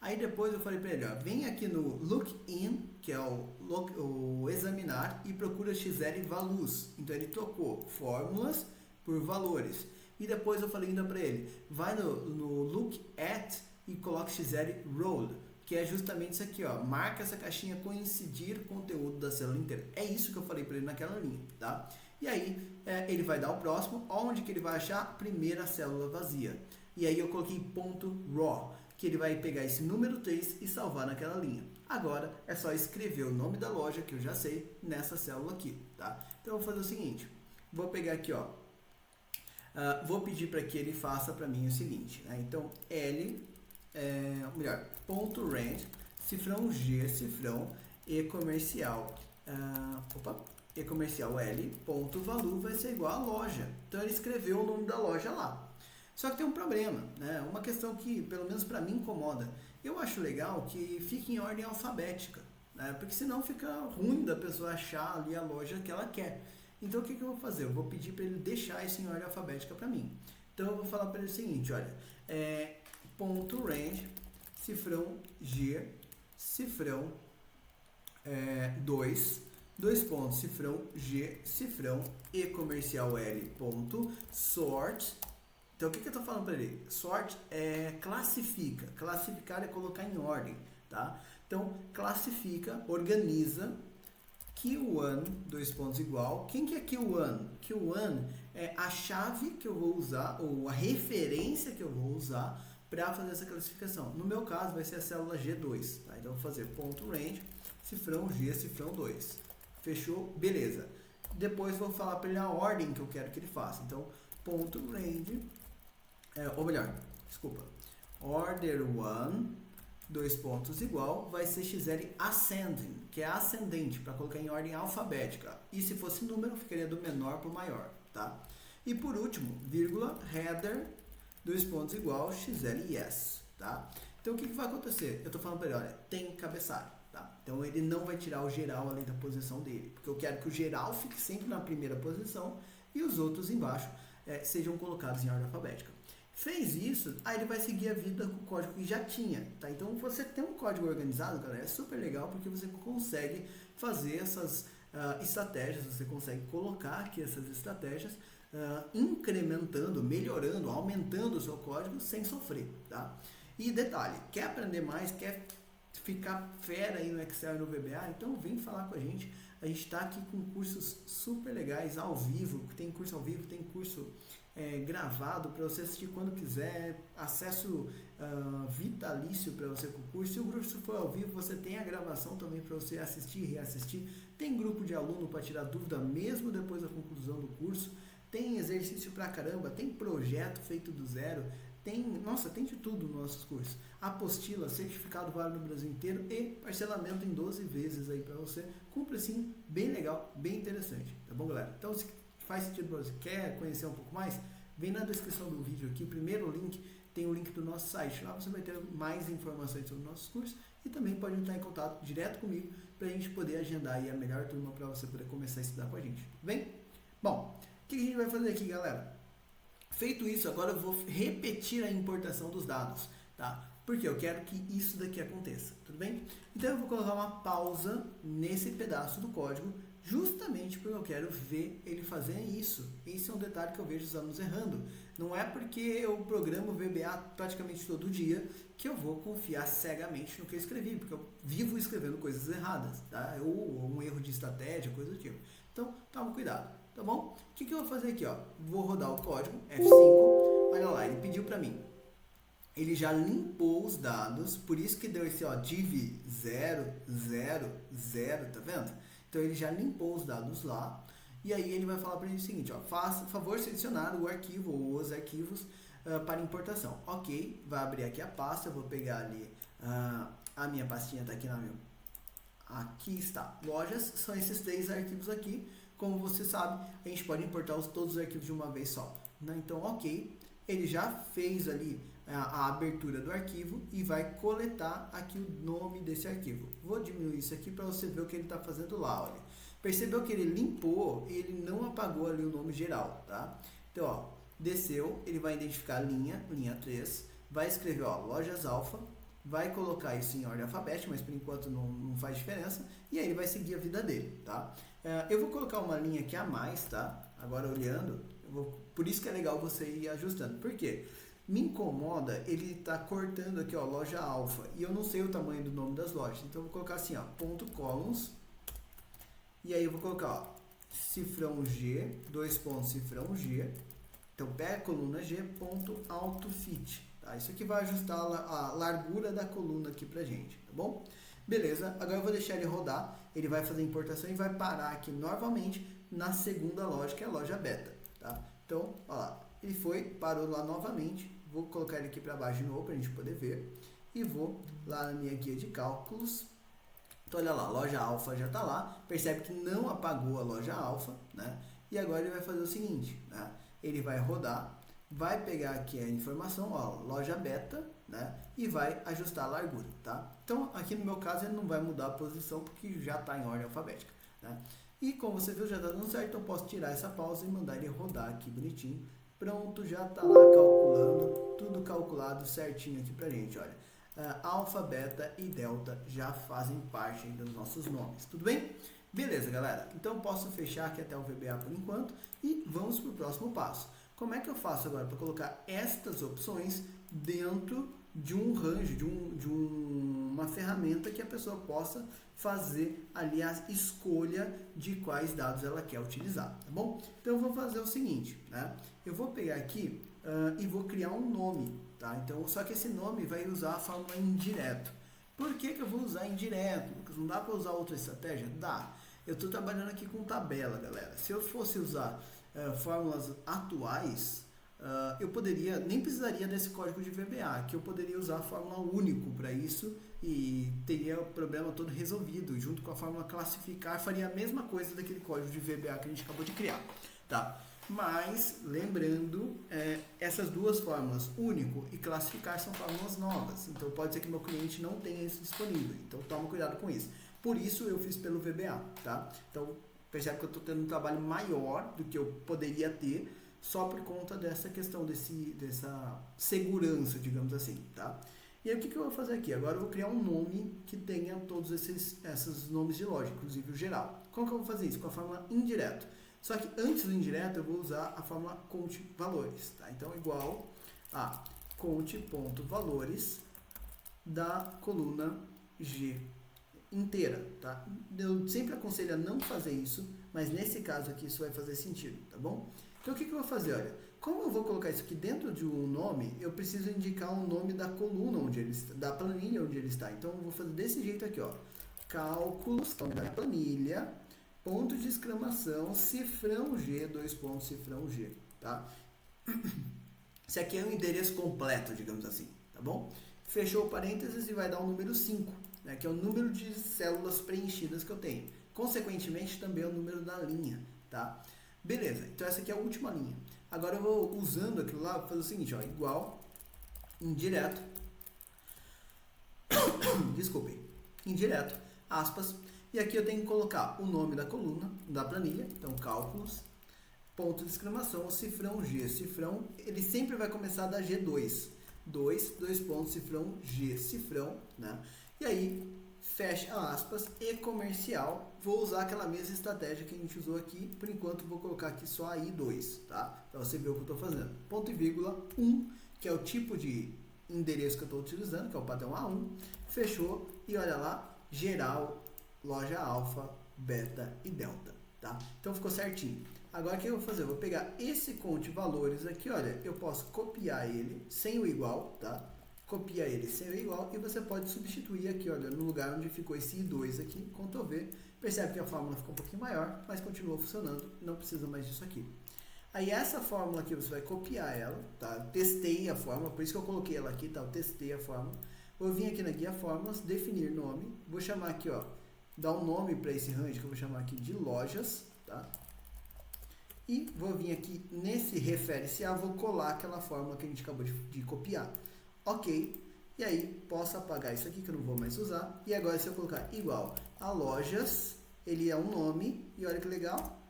Aí depois eu falei para ele, ó, vem aqui no look in, que é o examinar, e procura XL values. Então ele trocou fórmulas por valores. E depois eu falei ainda para ele, vai no look at e coloque XL roll, que é justamente isso aqui, ó, marca essa caixinha coincidir com o conteúdo da célula inteira. É isso que eu falei para ele naquela linha, tá? E aí ele vai dar o próximo, onde que ele vai achar a primeira célula vazia. E aí eu coloquei ponto .raw, que ele vai pegar esse número 3 e salvar naquela linha. Agora é só escrever o nome da loja, que eu já sei, nessa célula aqui, tá? Então eu vou fazer o seguinte, vou pegar aqui, ó, vou pedir para que ele faça para mim o seguinte, né? Então ponto range, cifrão G, cifrão e comercial, e comercial L, ponto valor vai ser igual a loja. Então ele escreveu o nome da loja lá. Só que tem um problema, né? Uma questão que pelo menos para mim incomoda. Eu acho legal que fique em ordem alfabética, né? Porque senão fica ruim da pessoa achar ali a loja que ela quer. Então o que eu vou fazer? Eu vou pedir para ele deixar isso em ordem alfabética para mim. Então eu vou falar para ele o seguinte, olha, ponto range, cifrão G, cifrão 2, dois pontos, cifrão G, cifrão e comercial L, ponto, sort. Então o que eu estou falando para ele? Sort é classifica, classificar é colocar em ordem, tá? Então classifica, organiza, Q1, dois pontos igual. Quem que é Q1? Q1 é a chave que eu vou usar, ou a referência que eu vou usar para fazer essa classificação. No meu caso vai ser a célula G2, tá? Então eu vou fazer ponto range, cifrão G, cifrão 2. Fechou? Beleza. Depois vou falar para ele a ordem que eu quero que ele faça. Então, ponto range, order 1, dois pontos igual, vai ser XL ascending, que é ascendente, para colocar em ordem alfabética. E se fosse número, ficaria do menor para o maior, tá? E por último, vírgula, header, dois pontos igual, XL yes, tá? Então o que vai acontecer? Eu estou falando para ele, olha, tem cabeçalho, tá? Então ele não vai tirar o geral além da posição dele, porque eu quero que o geral fique sempre na primeira posição e os outros embaixo sejam colocados em ordem alfabética. Fez isso, aí ele vai seguir a vida com o código que já tinha, tá? Então você ter um código organizado, galera, é super legal porque você consegue fazer essas estratégias, você consegue colocar aqui essas estratégias incrementando, melhorando, aumentando o seu código sem sofrer, tá? E detalhe, quer aprender mais, quer ficar fera aí no Excel e no VBA, então vem falar com a gente está aqui com cursos super legais ao vivo, tem curso ao vivo, tem curso gravado para você assistir quando quiser, acesso vitalício para você com o curso. Se o curso for ao vivo, você tem a gravação também para você assistir e reassistir. Tem grupo de aluno para tirar dúvida mesmo depois da conclusão do curso. Tem exercício pra caramba, tem projeto feito do zero, tem de tudo nos nossos cursos. Apostila, certificado válido no Brasil inteiro e parcelamento em 12 vezes aí para você, com um precinho bem legal, bem interessante, tá bom, galera? Então, se faz sentido para você, quer conhecer um pouco mais, vem na descrição do vídeo aqui, primeiro link, tem o link do nosso site, lá você vai ter mais informações sobre nossos cursos e também pode entrar em contato direto comigo para a gente poder agendar aí a melhor turma para você poder começar a estudar com a gente, tá bem? Bom, o que a gente vai fazer aqui, galera? Feito isso, agora eu vou repetir a importação dos dados, tá? Porque eu quero que isso daqui aconteça, tudo bem? Então eu vou colocar uma pausa nesse pedaço do código, justamente porque eu quero ver ele fazer isso. Esse é um detalhe que eu vejo os alunos errando. Não é porque eu programo VBA praticamente todo dia que eu vou confiar cegamente no que eu escrevi, porque eu vivo escrevendo coisas erradas, tá? Ou um erro de estratégia, coisa do tipo. Então, toma cuidado, tá bom? O que eu vou fazer aqui, ó? Vou rodar o código, F5, olha lá, ele pediu para mim. Ele já limpou os dados, por isso que deu esse, ó, div 0, 0, 0, tá vendo? Então ele já limpou os dados lá, e aí ele vai falar para ele o seguinte, ó, faça favor selecionar o arquivo ou os arquivos para importação. Ok, vai abrir aqui a pasta, eu vou pegar ali A minha pastinha está aqui na minha. Aqui está. Lojas são esses 3 arquivos aqui. Como você sabe, a gente pode importar todos os arquivos de uma vez só. Né? Então, ok. Ele já fez ali a abertura do arquivo e vai coletar aqui o nome desse arquivo. Vou diminuir isso aqui para você ver o que ele está fazendo lá. Olha. Percebeu que ele limpou, ele não apagou ali o nome geral. Tá? Então, ó, desceu, ele vai identificar a linha 3, vai escrever ó, lojas alfa, vai colocar isso em ordem alfabética, mas por enquanto não faz diferença, e aí ele vai seguir a vida dele, tá? Eu vou colocar uma linha aqui a mais, tá? Agora olhando, por isso que é legal você ir ajustando. Por quê? Me incomoda ele tá cortando aqui, ó, loja alfa, e eu não sei o tamanho do nome das lojas, então eu vou colocar assim, ó, ponto columns, e aí eu vou colocar, ó, cifrão G, 2 pontos, cifrão G, então pega a coluna G, ponto autofit. Tá? Isso aqui vai ajustar a largura da coluna aqui pra gente, tá bom? Beleza, agora eu vou deixar ele rodar, ele vai fazer a importação e vai parar aqui novamente na segunda loja, que é a loja beta, tá? Então, ó lá, ele foi, parou lá novamente, vou colocar ele aqui para baixo de novo pra gente poder ver, e vou lá na minha guia de cálculos, então olha lá, loja alfa já tá lá, percebe que não apagou a loja alfa, né? E agora ele vai fazer o seguinte, né? Ele vai rodar, vai pegar aqui a informação, ó, loja beta, né? E vai ajustar a largura, tá? Então, aqui no meu caso, ele não vai mudar a posição, porque já está em ordem alfabética, né? E como você viu, já está dando certo, então eu posso tirar essa pausa e mandar ele rodar aqui bonitinho. Pronto, já está lá calculando, tudo calculado certinho aqui pra gente, olha. Alfa, beta e delta já fazem parte dos nossos nomes, tudo bem? Beleza, galera? Então, posso fechar aqui até o VBA por enquanto e vamos para o próximo passo. Como é que eu faço agora para colocar estas opções dentro de um range, de uma ferramenta que a pessoa possa fazer ali a escolha de quais dados ela quer utilizar, tá bom? Então eu vou fazer o seguinte, né? Eu vou pegar aqui e vou criar um nome, tá? Então, só que esse nome vai usar a fórmula indireto. Por que eu vou usar indireto? Porque não dá para usar outra estratégia? Dá. Eu estou trabalhando aqui com tabela, galera. Se eu fosse usar fórmulas atuais, eu poderia, nem precisaria desse código de VBA, que eu poderia usar a fórmula único para isso e teria o problema todo resolvido. Junto com a fórmula classificar, faria a mesma coisa daquele código de VBA que a gente acabou de criar, tá? Mas, lembrando, essas duas fórmulas, único e classificar, são fórmulas novas. Então, pode ser que meu cliente não tenha isso disponível. Então, toma cuidado com isso. Por isso, eu fiz pelo VBA, tá? Então, percebe que eu estou tendo um trabalho maior do que eu poderia ter, só por conta dessa questão, dessa segurança, digamos assim, tá? E aí, o que eu vou fazer aqui? Agora, eu vou criar um nome que tenha todos esses nomes de loja, inclusive o geral. Como que eu vou fazer isso? Com a fórmula indireto. Só que antes do indireto eu vou usar a fórmula conte valores, tá? Então igual a conte.valores da coluna G inteira, tá? Eu sempre aconselho a não fazer isso, mas nesse caso aqui isso vai fazer sentido, tá bom? Então o que eu vou fazer? Olha, como eu vou colocar isso aqui dentro de um nome, eu preciso indicar o nome da coluna onde ele está, da planilha onde ele está. Então eu vou fazer desse jeito aqui, ó. Cálculos da planilha, ponto de exclamação, cifrão G, 2 pontos, cifrão G, tá? Esse aqui é o endereço completo, digamos assim, tá bom? Fechou o parênteses e vai dar o número 5, né, que é o número de células preenchidas que eu tenho. Consequentemente, também é o número da linha, tá? Beleza, então essa aqui é a última linha. Agora eu vou, usando aquilo lá, vou fazer o seguinte, ó, igual, indireto, desculpem, indireto, aspas, e aqui eu tenho que colocar o nome da coluna, da planilha, então cálculos, ponto de exclamação, cifrão G. Cifrão, ele sempre vai começar da G2. 2 pontos, cifrão G, cifrão, né? E aí, fecha aspas, e comercial. Vou usar aquela mesma estratégia que a gente usou aqui. Por enquanto, vou colocar aqui só a I2, tá? Para você ver o que eu estou fazendo. Ponto e vírgula, 1, que é o tipo de endereço que eu estou utilizando, que é o padrão A1. Fechou, e olha lá, geral, loja alfa, beta e delta, tá? Então ficou certinho. Agora o que eu vou fazer? Eu vou pegar esse conte valores aqui, olha, eu posso copiar ele sem o igual, tá? Copia ele sem o igual e você pode substituir aqui, olha, no lugar onde ficou esse I2 aqui, Ctrl V, percebe que a fórmula ficou um pouquinho maior, mas continua funcionando, não precisa mais disso aqui. Aí essa fórmula aqui, você vai copiar ela, tá? Testei a fórmula, por isso que eu coloquei ela aqui, tá? Eu testei a fórmula. Vou vir aqui na guia fórmulas, definir nome, vou chamar aqui, ó, dar um nome para esse range que eu vou chamar aqui de lojas, tá? E vou vir aqui nesse refere-se a, vou colar aquela fórmula que a gente acabou de copiar. Ok. E aí, posso apagar isso aqui que eu não vou mais usar. E agora, se eu colocar igual a lojas, ele é um nome. E olha que legal,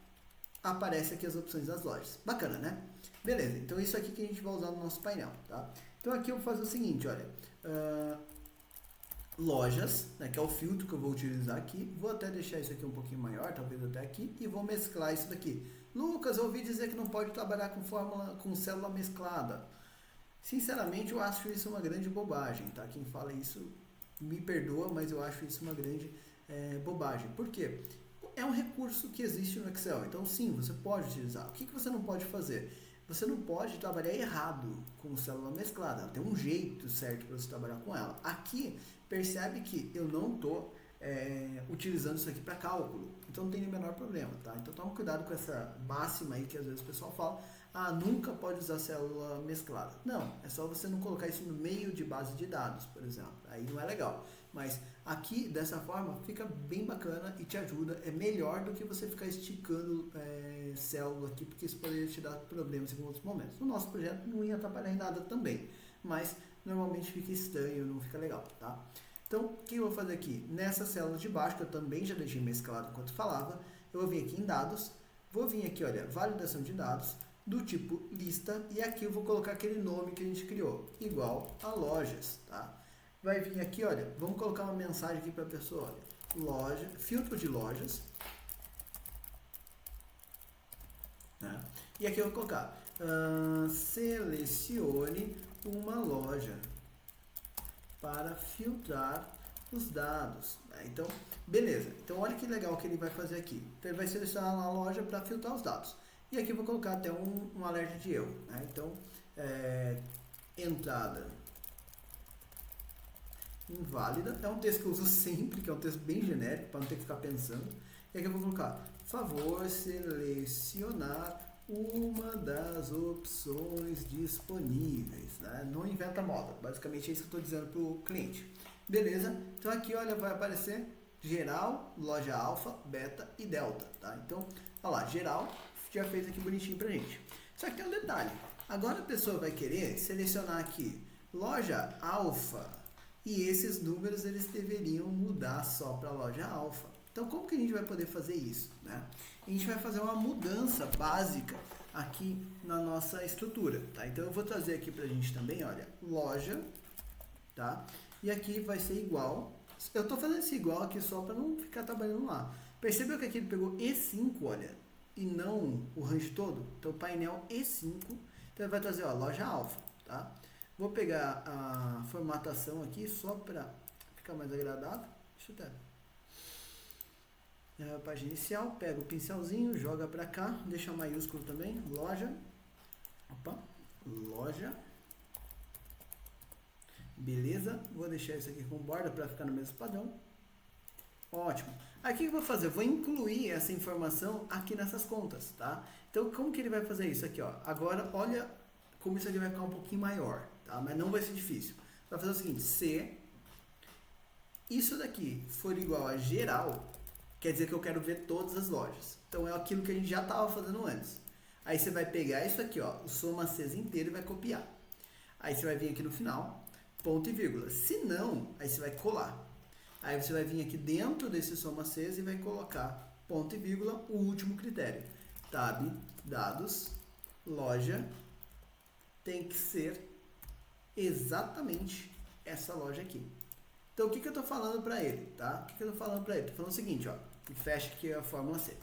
aparece aqui as opções das lojas. Bacana, né? Beleza, então isso aqui que a gente vai usar no nosso painel, tá? Então aqui eu vou fazer o seguinte, olha. Lojas, né, que é o filtro que eu vou utilizar aqui. Vou até deixar isso aqui um pouquinho maior, talvez até aqui. E vou mesclar isso daqui. Lucas, eu ouvi dizer que não pode trabalhar com célula mesclada. Sinceramente, eu acho isso uma grande bobagem, tá? Quem fala isso me perdoa, mas eu acho isso uma grande bobagem. Por quê? É um recurso que existe no Excel, então sim, você pode utilizar. O que você não pode fazer? Você não pode trabalhar errado com célula mesclada. Tem um jeito certo para você trabalhar com ela. Aqui, percebe que eu não estou utilizando isso aqui para cálculo. Então não tem o menor problema, tá? Então toma cuidado com essa máxima aí que às vezes o pessoal fala. Ah, nunca pode usar célula mesclada. Não, é só você não colocar isso no meio de base de dados, por exemplo. Aí não é legal. Mas aqui, dessa forma, fica bem bacana e te ajuda. É melhor do que você ficar esticando célula aqui, porque isso poderia te dar problemas em outros momentos. No nosso projeto não ia atrapalhar em nada também, mas normalmente fica estranho, não fica legal, tá? Então, o que eu vou fazer aqui? Nessa célula de baixo, que eu também já deixei mesclado enquanto falava, eu vou vir aqui em dados, vou vir aqui, olha, validação de dados, do tipo lista, e aqui eu vou colocar aquele nome que a gente criou, igual a lojas, tá? Vai vir aqui, olha, vamos colocar uma mensagem aqui para a pessoa, olha, loja, filtro de lojas, né? E aqui eu vou colocar, selecione uma loja para filtrar os dados, né? Então, beleza, então olha que legal que ele vai fazer aqui, então ele vai selecionar uma loja para filtrar os dados. E aqui eu vou colocar até um alerta de erro, né? Então, entrada inválida, é um texto que eu uso sempre, que é um texto bem genérico, para não ter que ficar pensando. E aqui eu vou colocar, favor selecionar uma das opções disponíveis, né? Não inventa moda, basicamente é isso que eu estou dizendo para o cliente. Beleza? Então aqui, olha, vai aparecer geral, loja alfa, beta e delta, tá? Então, olha lá, geral, já fez aqui bonitinho pra gente. Só que tem um detalhe. Agora a pessoa vai querer selecionar aqui loja alfa e esses números eles deveriam mudar só para loja alfa. Então como que a gente vai poder fazer isso, né? A gente vai fazer uma mudança básica aqui na nossa estrutura, tá? Então eu vou trazer aqui pra gente também, olha, loja, tá? E aqui vai ser igual. Eu tô fazendo esse igual aqui só para não ficar trabalhando lá. Percebeu que aqui ele pegou E5, olha, e não o range todo? Então, painel E5, então ele vai trazer, ó, loja alfa, tá? Vou pegar a formatação aqui só para ficar mais agradável. Deixa eu ter. Página inicial, pega o pincelzinho, joga para cá, deixa maiúsculo também, loja. Opa, loja. Beleza, vou deixar isso aqui com borda para ficar no mesmo padrão. Ótimo. Aqui eu vou fazer, eu vou incluir essa informação aqui nessas contas, tá? Então, como que ele vai fazer isso aqui, ó? Agora, olha como isso aqui vai ficar um pouquinho maior, tá? Mas não vai ser difícil. Vai fazer o seguinte, se isso daqui for igual a geral, quer dizer que eu quero ver todas as lojas. Então, é aquilo que a gente já estava fazendo antes. Aí você vai pegar isso aqui, ó, o soma Cs inteiro e vai copiar. Aí você vai vir aqui no final, ponto e vírgula. Se não, aí você vai colar. Aí você vai vir aqui dentro desse soma Cs e vai colocar ponto e vírgula, o último critério. Tab, dados, loja, tem que ser exatamente essa loja aqui. Então, o que eu estou falando para ele, tá? O que eu estou falando para ele? Estou falando o seguinte, ó, que fecha aqui a fórmula C.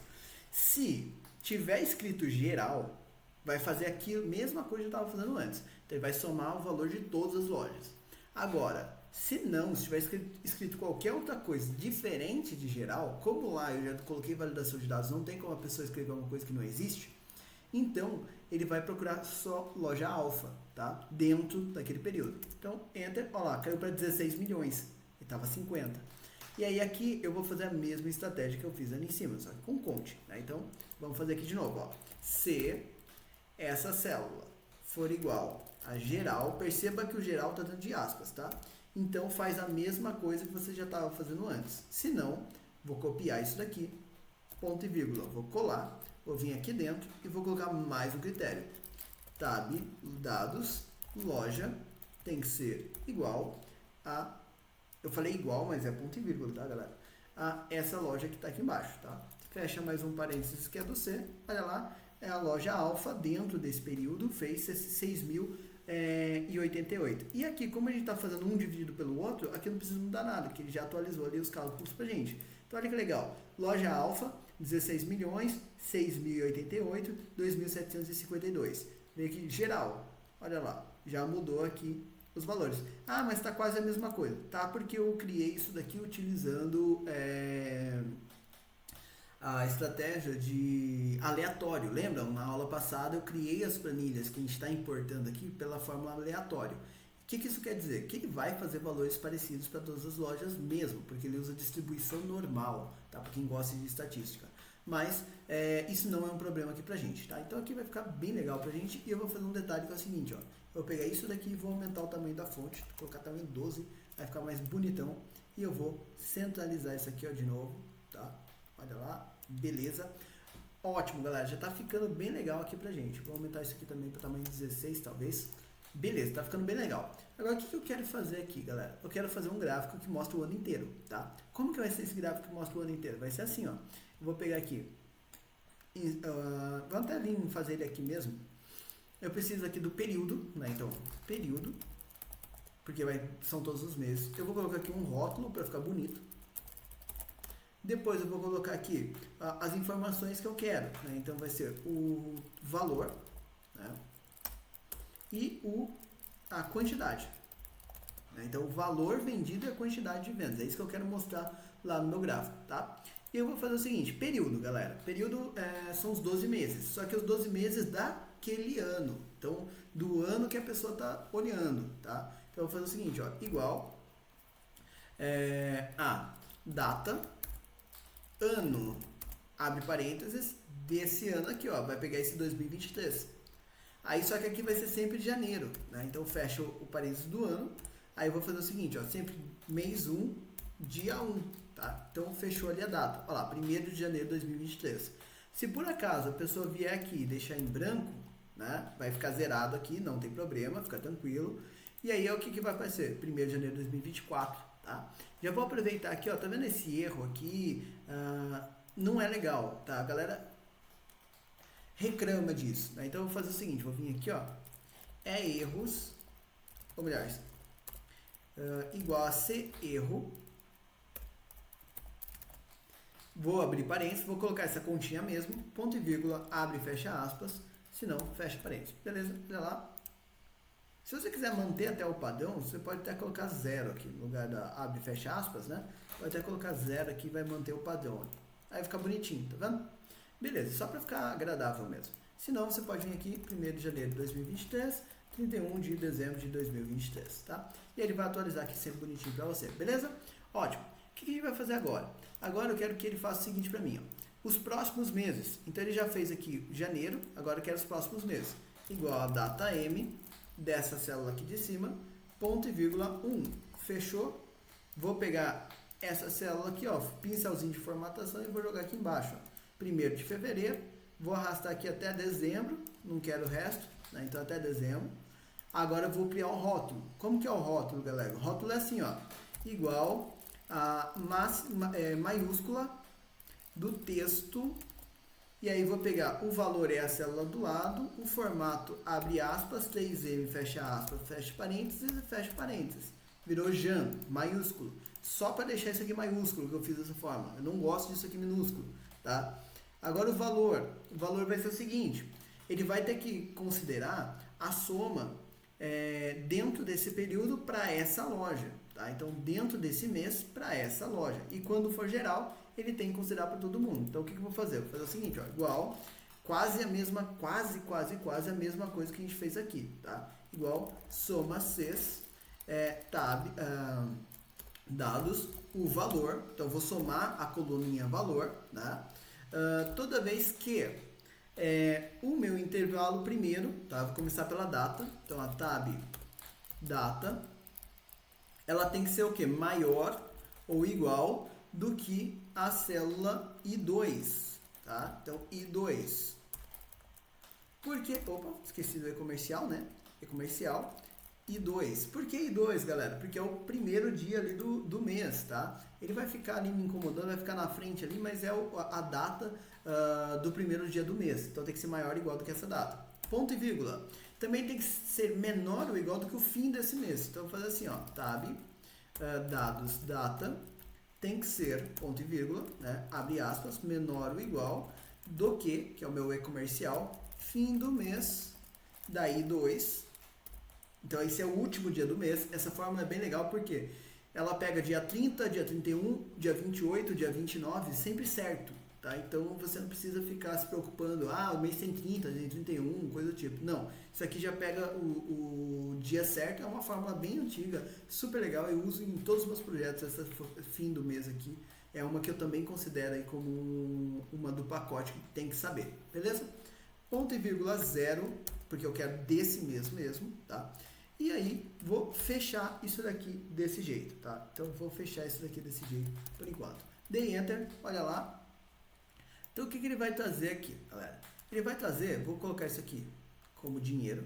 Se tiver escrito geral, vai fazer aqui a mesma coisa que eu estava fazendo antes. Então, ele vai somar o valor de todas as lojas. Agora, se não, se tiver escrito qualquer outra coisa diferente de geral, como lá eu já coloquei validação de dados, não tem como a pessoa escrever uma coisa que não existe, então ele vai procurar só loja alfa, tá? Dentro daquele período. Então, enter, ó lá, caiu para 16 milhões, e estava 50. E aí aqui eu vou fazer a mesma estratégia que eu fiz ali em cima, só que com conte, né? Então, vamos fazer aqui de novo, ó. Se essa célula for igual a geral, perceba que o geral está dentro de aspas, tá? então faz a mesma coisa que você já estava fazendo antes. Se não, vou copiar isso daqui, ponto e vírgula, vou colar, vou vir aqui dentro e vou colocar mais um critério. Tab, dados, loja, tem que ser igual a, eu falei igual, mas é ponto e vírgula, tá, galera? A essa loja que está aqui embaixo, tá? Fecha mais um parênteses que é do C, olha lá, é a loja alfa dentro desse período, fez 6.088. E aqui, como a gente está fazendo um dividido pelo outro, aqui não precisa mudar nada, porque ele já atualizou ali os cálculos pra gente. Então olha que legal, loja alfa, 16 milhões, 6.088, 2.752. Vem aqui, geral, olha lá, já mudou aqui os valores. Ah, mas está quase a mesma coisa. Tá, porque eu criei isso daqui utilizando a estratégia de aleatório. Lembra? Na aula passada eu criei as planilhas que a gente está importando aqui pela fórmula aleatório. O que isso quer dizer? Que ele vai fazer valores parecidos para todas as lojas mesmo, porque ele usa distribuição normal, tá? Para quem gosta de estatística. Mas isso não é um problema aqui pra gente, tá? Então aqui vai ficar bem legal pra gente e eu vou fazer um detalhe que é o seguinte, ó. Eu vou pegar isso daqui e vou aumentar o tamanho da fonte, colocar tamanho 12, vai ficar mais bonitão. E eu vou centralizar isso aqui, ó, de novo, tá? Olha lá, beleza. Ótimo, galera, já tá ficando bem legal aqui pra gente. Vou aumentar isso aqui também para tamanho 16, talvez. Beleza, tá ficando bem legal. Agora, o que eu quero fazer aqui, galera? Eu quero fazer um gráfico que mostra o ano inteiro, tá? Como que vai ser esse gráfico que mostra o ano inteiro? Vai ser assim, ó. Eu vou pegar aqui. Vamos até vir fazer ele aqui mesmo. Eu preciso aqui do período, né? Então, período, porque são todos os meses. Eu vou colocar aqui um rótulo para ficar bonito. Depois eu vou colocar aqui as informações que eu quero, né? Então vai ser o valor, né? E a quantidade, né? Então o valor vendido e a quantidade de vendas. É isso que eu quero mostrar lá no meu gráfico, tá? E eu vou fazer o seguinte, período, galera. Período são os 12 meses, só que os 12 meses daquele ano. Então, do ano que a pessoa está olhando, tá? Então eu vou fazer o seguinte, ó, igual a data, ano, abre parênteses, desse ano aqui, ó, vai pegar esse 2023. Aí só que aqui vai ser sempre de janeiro, né? Então fecha o parênteses do ano. Aí eu vou fazer o seguinte, ó, sempre mês 1, dia 1, tá? Então fechou ali a data. Olha lá, 1º de janeiro de 2023. Se por acaso a pessoa vier aqui e deixar em branco, né? Vai ficar zerado aqui, não tem problema, fica tranquilo. E aí o que vai aparecer? 1º de janeiro de 2024, tá? Já vou aproveitar aqui, ó, tá vendo esse erro aqui? Não é legal, tá? A galera reclama disso, né? Então eu vou fazer o seguinte, vou vir aqui, ó, erros, ou melhor, igual a ser erro, vou abrir parênteses, vou colocar essa continha mesmo, ponto e vírgula, abre e fecha aspas, se não, fecha parênteses, beleza? Olha lá. Se você quiser manter até o padrão, você pode até colocar 0 aqui, no lugar da abre e fecha aspas, né? Pode até colocar 0 aqui, vai manter o padrão. Aí fica bonitinho, tá vendo? Beleza, só para ficar agradável mesmo. Se não, você pode vir aqui 1º de janeiro de 2023, 31 de dezembro de 2023, tá? E ele vai atualizar aqui sempre bonitinho para você, beleza? Ótimo. O que a gente vai fazer agora? Agora eu quero que ele faça o seguinte para mim, ó. Os próximos meses. Então ele já fez aqui janeiro, agora eu quero os próximos meses. Igual a data M dessa célula aqui de cima, ponto e vírgula 1. Fechou? Vou pegar essa célula aqui, ó, pincelzinho de formatação e vou jogar aqui embaixo, ó. 1º de fevereiro, vou arrastar aqui até dezembro, não quero o resto, né? Então até dezembro. Agora eu vou criar um rótulo. Como que é o rótulo, galera? O rótulo é assim, ó, igual a maiúscula do texto, e aí vou pegar o valor é a célula do lado, o formato abre aspas, 3M, fecha aspas, fecha parênteses e fecha parênteses. Virou Jan, maiúsculo. Só para deixar isso aqui maiúsculo que eu fiz dessa forma. Eu não gosto disso aqui minúsculo, tá? Agora o valor vai ser o seguinte, ele vai ter que considerar a soma dentro desse período para essa loja, tá? Então dentro desse mês para essa loja, e quando for geral ele tem que considerar para todo mundo. Então o que eu vou fazer? Eu vou fazer o seguinte, ó, igual quase a mesma coisa que a gente fez aqui, tá? Igual soma CES tab dados o valor, então eu vou somar a coluninha valor, né? Toda vez que o meu intervalo primeiro, tá? Vou começar pela data, então a tab data ela tem que ser o quê? Maior ou igual do que a célula I2, tá? Então, I2. Por quê? Opa, esqueci do e-comercial, né? E-comercial. I2. Por que I2, galera? Porque é o primeiro dia ali do mês, tá? Ele vai ficar ali me incomodando, vai ficar na frente ali, mas é a data do primeiro dia do mês. Então tem que ser maior ou igual do que essa data. Ponto e vírgula. Também tem que ser menor ou igual do que o fim desse mês. Então eu vou fazer assim, ó, tab, dados, data, tem que ser, ponto e vírgula, né? Abre aspas, menor ou igual do que é o meu e-comercial, fim do mês, daí 2. Então, esse é o último dia do mês. Essa fórmula é bem legal porque ela pega dia 30, dia 31, dia 28, dia 29, sempre certo, tá? Então, você não precisa ficar se preocupando, o mês tem 30, tem 31, coisa do tipo. Não, isso aqui já pega o dia certo, é uma fórmula bem antiga, super legal, eu uso em todos os meus projetos, essa fim do mês aqui. É uma que eu também considero aí como uma do pacote que tem que saber, beleza? Ponto e vírgula zero, porque eu quero desse mês mesmo, tá? E aí, vou fechar isso daqui desse jeito, tá? Então, vou fechar isso daqui desse jeito por enquanto. Dei Enter, olha lá. Então, o que ele vai trazer aqui, galera? Ele vai trazer, vou colocar isso aqui como dinheiro.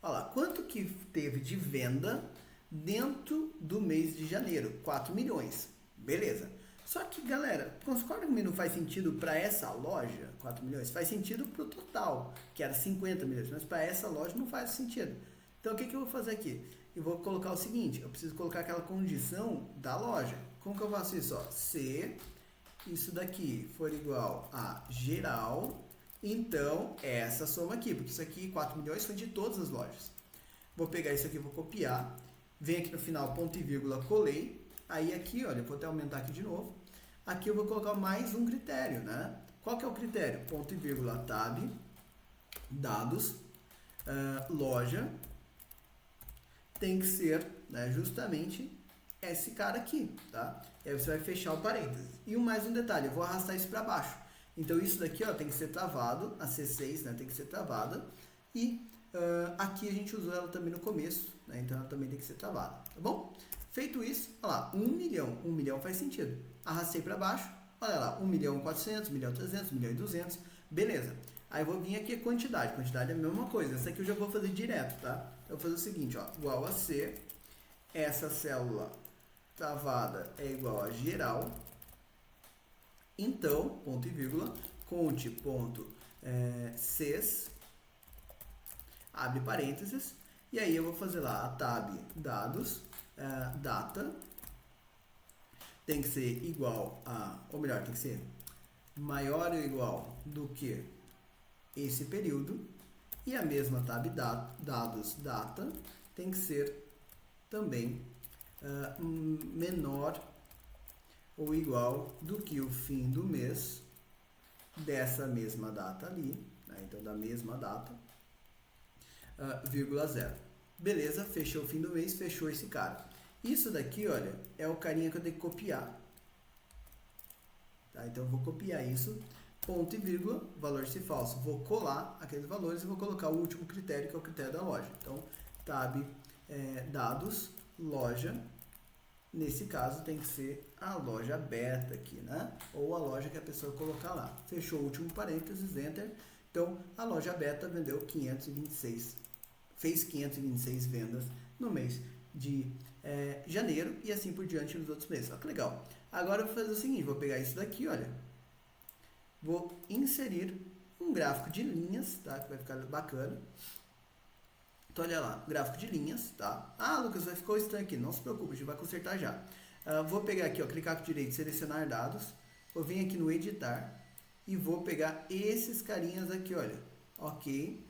Olha lá, quanto que teve de venda dentro do mês de janeiro? 4 milhões. Beleza. Só que, galera, concorda comigo, não faz sentido para essa loja, 4 milhões? Faz sentido para o total, que era 50 milhões, mas para essa loja não faz sentido. Então, o que eu vou fazer aqui? Eu vou colocar o seguinte, eu preciso colocar aquela condição da loja. Como que eu faço isso? Ó, se isso daqui for igual a geral, então essa soma aqui, porque isso aqui, 4 milhões, foi de todas as lojas. Vou pegar isso aqui, vou copiar, vem aqui no final, ponto e vírgula, colei. Aí aqui, olha, eu vou até aumentar aqui de novo. Aqui eu vou colocar mais um critério, né? Qual que é o critério? Ponto e vírgula, tab, dados, loja, tem que ser, né, justamente esse cara aqui, tá? E aí você vai fechar o parênteses. E mais um detalhe, eu vou arrastar isso para baixo. Então isso daqui, ó, tem que ser travado, a C6, né, tem que ser travada. E aqui a gente usou ela também no começo, né, então ela também tem que ser travada, tá bom? Feito isso, olha lá, 1 milhão. 1 milhão faz sentido. Arrastei para baixo, olha lá, 1.400.000, 1.300.000, 1.200.000, beleza. Aí eu vou vir aqui a quantidade. Quantidade é a mesma coisa. Essa aqui eu já vou fazer direto, tá? Eu vou fazer o seguinte, ó, igual a C, essa célula travada é igual a geral. Então, ponto e vírgula, conte ponto Cs, abre parênteses, e aí eu vou fazer lá a tab dados, data, tem que ser igual a, ou melhor, tem que ser maior ou igual do que esse período, e a mesma tab dados data tem que ser também menor ou igual do que o fim do mês dessa mesma data ali, né? Então da mesma data, vírgula zero. Beleza, fechou o fim do mês, fechou esse cara. Isso daqui, olha, é o carinha que eu tenho que copiar. Tá? Então eu vou copiar isso, ponto e vírgula, valor se falso. Vou colar aqueles valores e vou colocar o último critério, que é o critério da loja. Então, tab dados, loja, nesse caso tem que ser a loja beta aqui, né? Ou a loja que a pessoa colocar lá. Fechou o último parênteses, enter. Então, a loja beta vendeu 526, fez 526 vendas no mês de janeiro e assim por diante nos outros meses. Olha que legal. Agora eu vou fazer o seguinte, vou pegar isso daqui, olha. Vou inserir um gráfico de linhas, tá? Que vai ficar bacana. Então, olha lá, gráfico de linhas, tá? Lucas, vai ficar estranho aqui. Não se preocupe, a gente vai consertar já. Vou pegar aqui, ó, clicar com o direito, selecionar dados. Vou vir aqui no editar e vou pegar esses carinhas aqui, olha. Ok,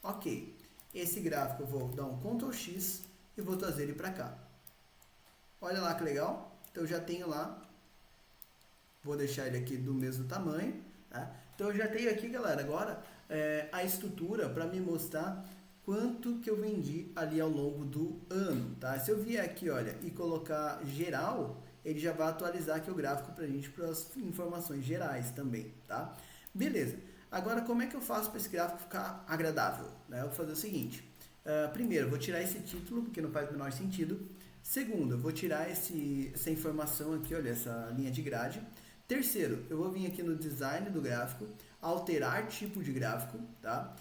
ok. Esse gráfico eu vou dar um Ctrl X e vou trazer ele para cá. Olha lá que legal. Então, eu já tenho lá. Vou deixar ele aqui do mesmo tamanho, tá? Então, eu já tenho aqui, galera, agora a estrutura para me mostrar quanto que eu vendi ali ao longo do ano, tá? Se eu vier aqui, olha, e colocar geral, ele já vai atualizar aqui o gráfico pra gente, para as informações gerais também, tá? Beleza. Agora, como é que eu faço para esse gráfico ficar agradável, né? Eu vou fazer o seguinte. Primeiro, vou tirar esse título, porque não faz o menor sentido. Segundo, eu vou tirar essa informação aqui, olha, essa linha de grade. Terceiro, eu vou vir aqui no design do gráfico, alterar tipo de gráfico, tá?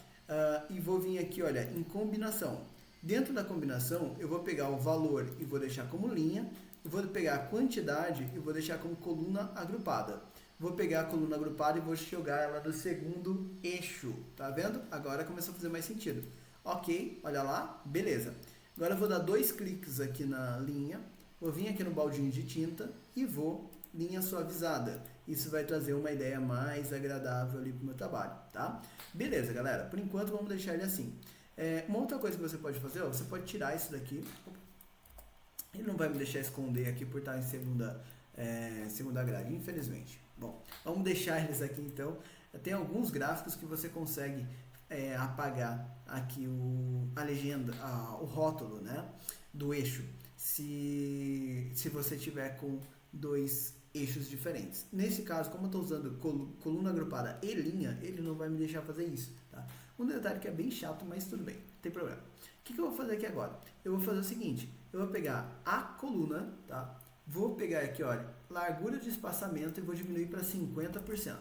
E vou vir aqui, olha, em combinação. Dentro da combinação, eu vou pegar o valor e vou deixar como linha. Eu vou pegar a quantidade e vou deixar como coluna agrupada. Vou pegar a coluna agrupada e vou jogar ela no segundo eixo. Tá vendo? Agora começou a fazer mais sentido. Ok, olha lá, beleza. Agora eu vou dar 2 cliques aqui na linha. Vou vir aqui no baldinho de tinta e vou linha suavizada. Isso vai trazer uma ideia mais agradável ali para o meu trabalho, tá? Beleza, galera. Por enquanto vamos deixar ele assim. Uma outra coisa que você pode fazer, ó, você pode tirar isso daqui. Ele não vai me deixar esconder aqui por estar em segunda grade, infelizmente. Bom, vamos deixar eles aqui então. Tem alguns gráficos que você consegue apagar aqui a legenda, o rótulo, né, do eixo, se você tiver com 2 eixos diferentes. Nesse caso, como eu estou usando coluna agrupada e linha, ele não vai me deixar fazer isso, tá? Um detalhe que é bem chato, mas tudo bem, não tem problema. O que eu vou fazer aqui agora? Eu vou fazer o seguinte, eu vou pegar a coluna, tá? Vou pegar aqui, olha, largura de espaçamento e vou diminuir para 50%,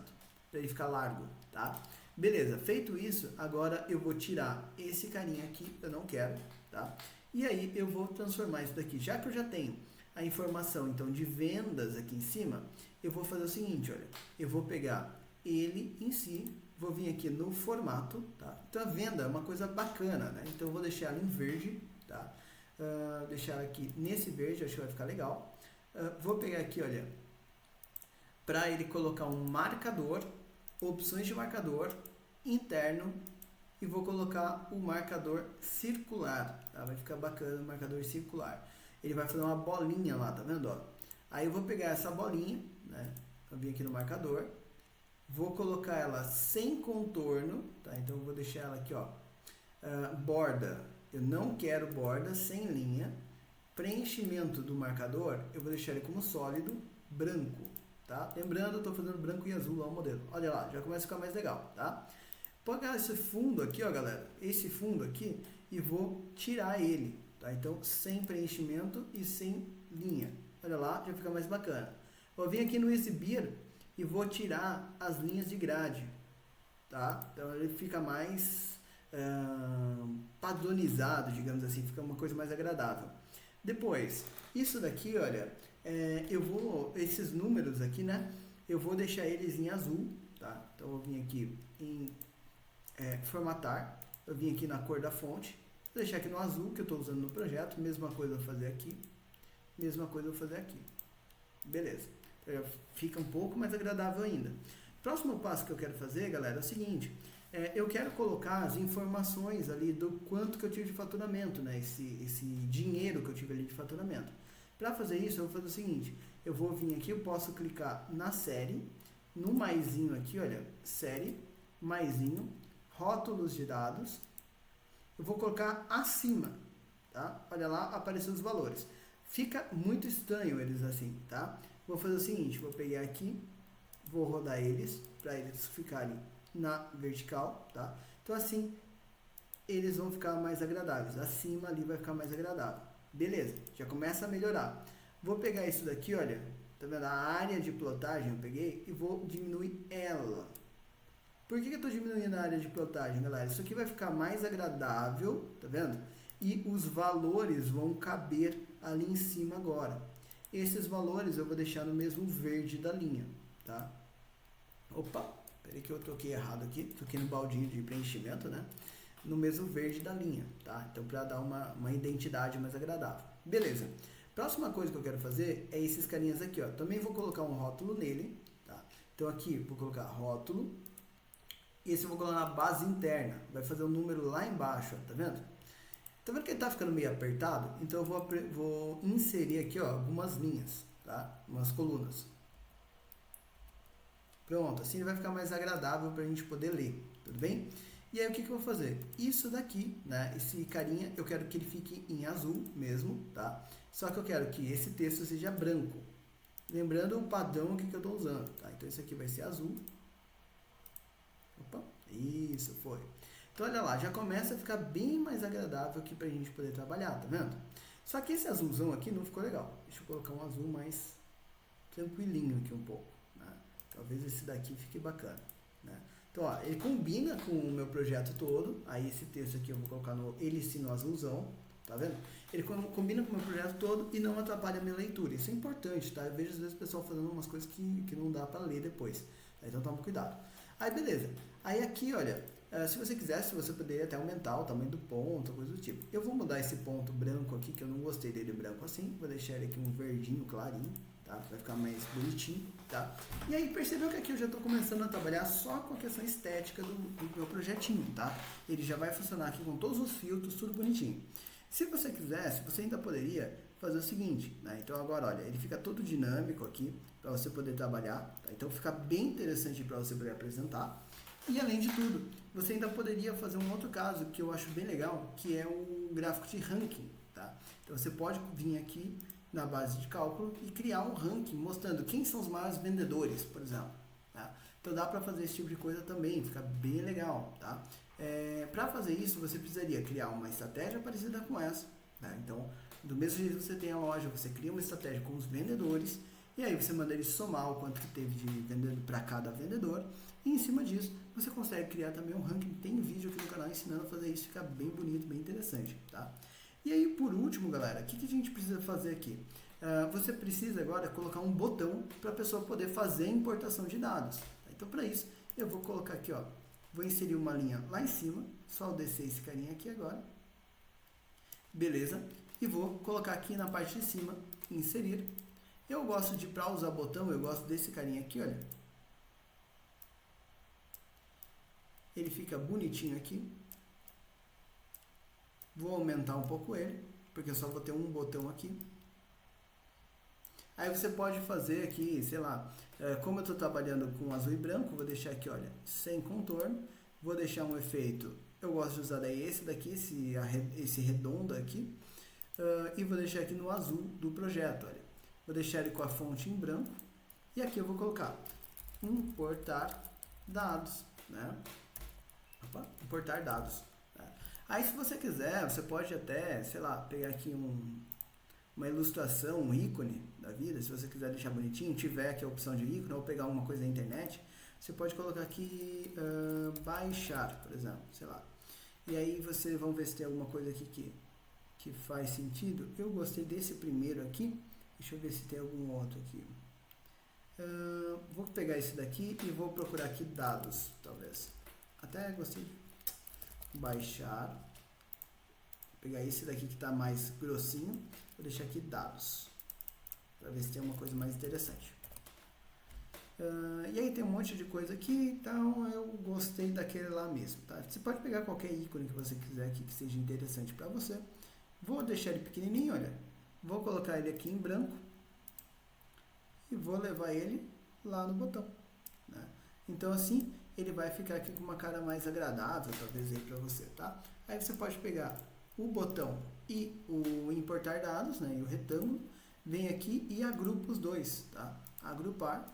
para ele ficar largo, tá? Beleza, feito isso, agora eu vou tirar esse carinha aqui, eu não quero, tá? E aí eu vou transformar isso daqui, já que eu já tenho a informação, então, de vendas aqui em cima, eu vou fazer o seguinte, olha, eu vou pegar ele em si, vou vir aqui no formato, tá? Então, a venda é uma coisa bacana, né? Então, eu vou deixar ela em verde, tá? Deixar aqui nesse verde, acho que vai ficar legal. Vou pegar aqui, olha, para ele colocar um marcador, opções de marcador interno, e vou colocar o marcador circular, tá? Vai ficar bacana o marcador circular. Ele vai fazer uma bolinha lá, tá vendo? Ó? Aí eu vou pegar essa bolinha, né? Eu vim aqui no marcador, vou colocar ela sem contorno, tá? Então eu vou deixar ela aqui, ó. Borda, eu não quero borda, sem linha. Preenchimento do marcador, eu vou deixar ele como sólido, branco, tá? Lembrando, eu estou fazendo branco e azul lá o modelo. Olha lá, já começa a ficar mais legal, tá? Vou pegar esse fundo aqui, ó, galera, esse fundo aqui, e vou tirar ele, tá? Então, sem preenchimento e sem linha. Olha lá, já fica mais bacana. Vou vir aqui no exibir e vou tirar as linhas de grade, tá? Então, ele fica mais padronizado, digamos assim, fica uma coisa mais agradável. Depois, isso daqui, olha, esses números aqui, né, eu vou deixar eles em azul, tá? Então, eu vou vir aqui em formatar, eu vim aqui na cor da fonte, vou deixar aqui no azul, que eu estou usando no projeto, mesma coisa eu vou fazer aqui, mesma coisa eu vou fazer aqui. Beleza, então, fica um pouco mais agradável ainda. Próximo passo que eu quero fazer, galera, é o seguinte, eu quero colocar as informações ali do quanto que eu tive de faturamento, né? Esse dinheiro que eu tive ali de faturamento. Para fazer isso, eu vou fazer o seguinte, eu vou vir aqui, eu posso clicar na série, no maisinho aqui, olha, série, maisinho, rótulos de dados, eu vou colocar acima, tá? Olha lá, apareceu os valores. Fica muito estranho eles assim, tá? Vou fazer o seguinte, vou pegar aqui, vou rodar eles, para eles ficarem na vertical, tá? Então assim, eles vão ficar mais agradáveis. Acima ali vai ficar mais agradável. Beleza, já começa a melhorar. Vou pegar isso daqui, olha, tá vendo? A área de plotagem eu peguei e vou diminuir ela. Por que eu tô diminuindo a área de plotagem, galera? Isso aqui vai ficar mais agradável, tá vendo? E os valores vão caber ali em cima agora. Esses valores eu vou deixar no mesmo verde da linha, tá? Opa! Peraí que eu toquei errado aqui, toquei no baldinho de preenchimento, né? No mesmo verde da linha, tá? Então, para dar uma identidade mais agradável. Beleza. Próxima coisa que eu quero fazer é esses carinhas aqui, ó. Também vou colocar um rótulo nele, tá? Então, aqui, vou colocar rótulo. E esse eu vou colocar na base interna. Vai fazer um número lá embaixo, ó. Tá vendo? Tá vendo que ele tá ficando meio apertado? Então, eu vou inserir aqui, ó, algumas linhas, tá? Umas colunas. Pronto, assim ele vai ficar mais agradável para a gente poder ler, tudo bem? E aí o que eu vou fazer? Isso daqui, né, esse carinha, eu quero que ele fique em azul mesmo, tá? Só que eu quero que esse texto seja branco. Lembrando o padrão aqui que eu estou usando, tá? Então esse aqui vai ser azul. Opa, isso, foi. Então olha lá, já começa a ficar bem mais agradável aqui para a gente poder trabalhar, tá vendo? Só que esse azulzão aqui não ficou legal. Deixa eu colocar um azul mais tranquilinho aqui um pouco, né? Talvez esse daqui fique bacana, né? Então, ó, ele combina com o meu projeto todo. Aí esse texto aqui eu vou colocar ele sim no azulzão, tá vendo? Ele combina com o meu projeto todo e não atrapalha a minha leitura. Isso é importante, tá? Eu vejo às vezes o pessoal fazendo umas coisas que não dá para ler depois. Então toma cuidado. Aí beleza. Aí aqui, olha, se você quisesse, você poderia até aumentar o tamanho do ponto, coisa do tipo. Eu vou mudar esse ponto branco aqui, que eu não gostei dele branco assim. Vou deixar ele aqui um verdinho clarinho, tá? Vai ficar mais bonitinho, tá? E aí percebeu que aqui eu já estou começando a trabalhar só com a questão estética do meu projetinho, tá? Ele já vai funcionar aqui com todos os filtros, tudo bonitinho. Se você quisesse, você ainda poderia fazer o seguinte, né? Então agora, olha, ele fica todo dinâmico aqui para você poder trabalhar, tá? Então fica bem interessante para você poder apresentar. E além de tudo, você ainda poderia fazer um outro caso que eu acho bem legal, que é o gráfico de ranking, tá? Então você pode vir aqui na base de cálculo e criar um ranking mostrando quem são os maiores vendedores, por exemplo, tá? Então dá para fazer esse tipo de coisa também, fica bem legal, tá? Para fazer isso, você precisaria criar uma estratégia parecida com essa, tá? Então, do mesmo jeito que você tem a loja, você cria uma estratégia com os vendedores e aí você manda ele somar o quanto que teve de vendedor para cada vendedor e em cima disso você consegue criar também um ranking. Tem vídeo aqui no canal ensinando a fazer isso, fica bem bonito, bem interessante, tá? E aí, por último, galera, o que a gente precisa fazer aqui? Você precisa agora colocar um botão para a pessoa poder fazer a importação de dados. Então, para isso, eu vou colocar aqui, ó, vou inserir uma linha lá em cima, só descer esse carinha aqui agora, beleza? E vou colocar aqui na parte de cima, inserir. Eu gosto de, para usar botão, eu gosto desse carinha aqui, olha. Ele fica bonitinho aqui. Vou aumentar um pouco ele, porque eu só vou ter um botão aqui. Aí você pode fazer aqui, sei lá, como eu estou trabalhando com azul e branco, vou deixar aqui, olha, sem contorno. Vou deixar um efeito, eu gosto de usar daí esse daqui, esse redondo aqui. E vou deixar aqui no azul do projeto, olha. Vou deixar ele com a fonte em branco. E aqui eu vou colocar importar dados, né? Opa, importar dados. Aí se você quiser, você pode até, sei lá, pegar aqui uma ilustração, um ícone da vida, se você quiser deixar bonitinho, tiver aqui a opção de ícone, ou pegar alguma coisa na internet, você pode colocar aqui baixar, por exemplo, sei lá. E aí vocês vão ver se tem alguma coisa aqui que faz sentido. Eu gostei desse primeiro aqui, deixa eu ver se tem algum outro aqui. Vou pegar esse daqui e vou procurar aqui dados, talvez. Até gostei de baixar. Vou pegar esse daqui que está mais grossinho. Vou deixar aqui dados, para ver se tem uma coisa mais interessante. E aí tem um monte de coisa aqui, então eu gostei daquele lá mesmo, tá? Você pode pegar qualquer ícone que você quiser aqui que seja interessante para você. Vou deixar ele pequenininho, olha. Vou colocar ele aqui em branco e vou levar ele lá no botão, né? Então assim ele vai ficar aqui com uma cara mais agradável, talvez aí para você, tá? Aí você pode pegar o botão e o importar dados, né? E o retângulo, vem aqui e agrupa os dois, tá? Agrupar,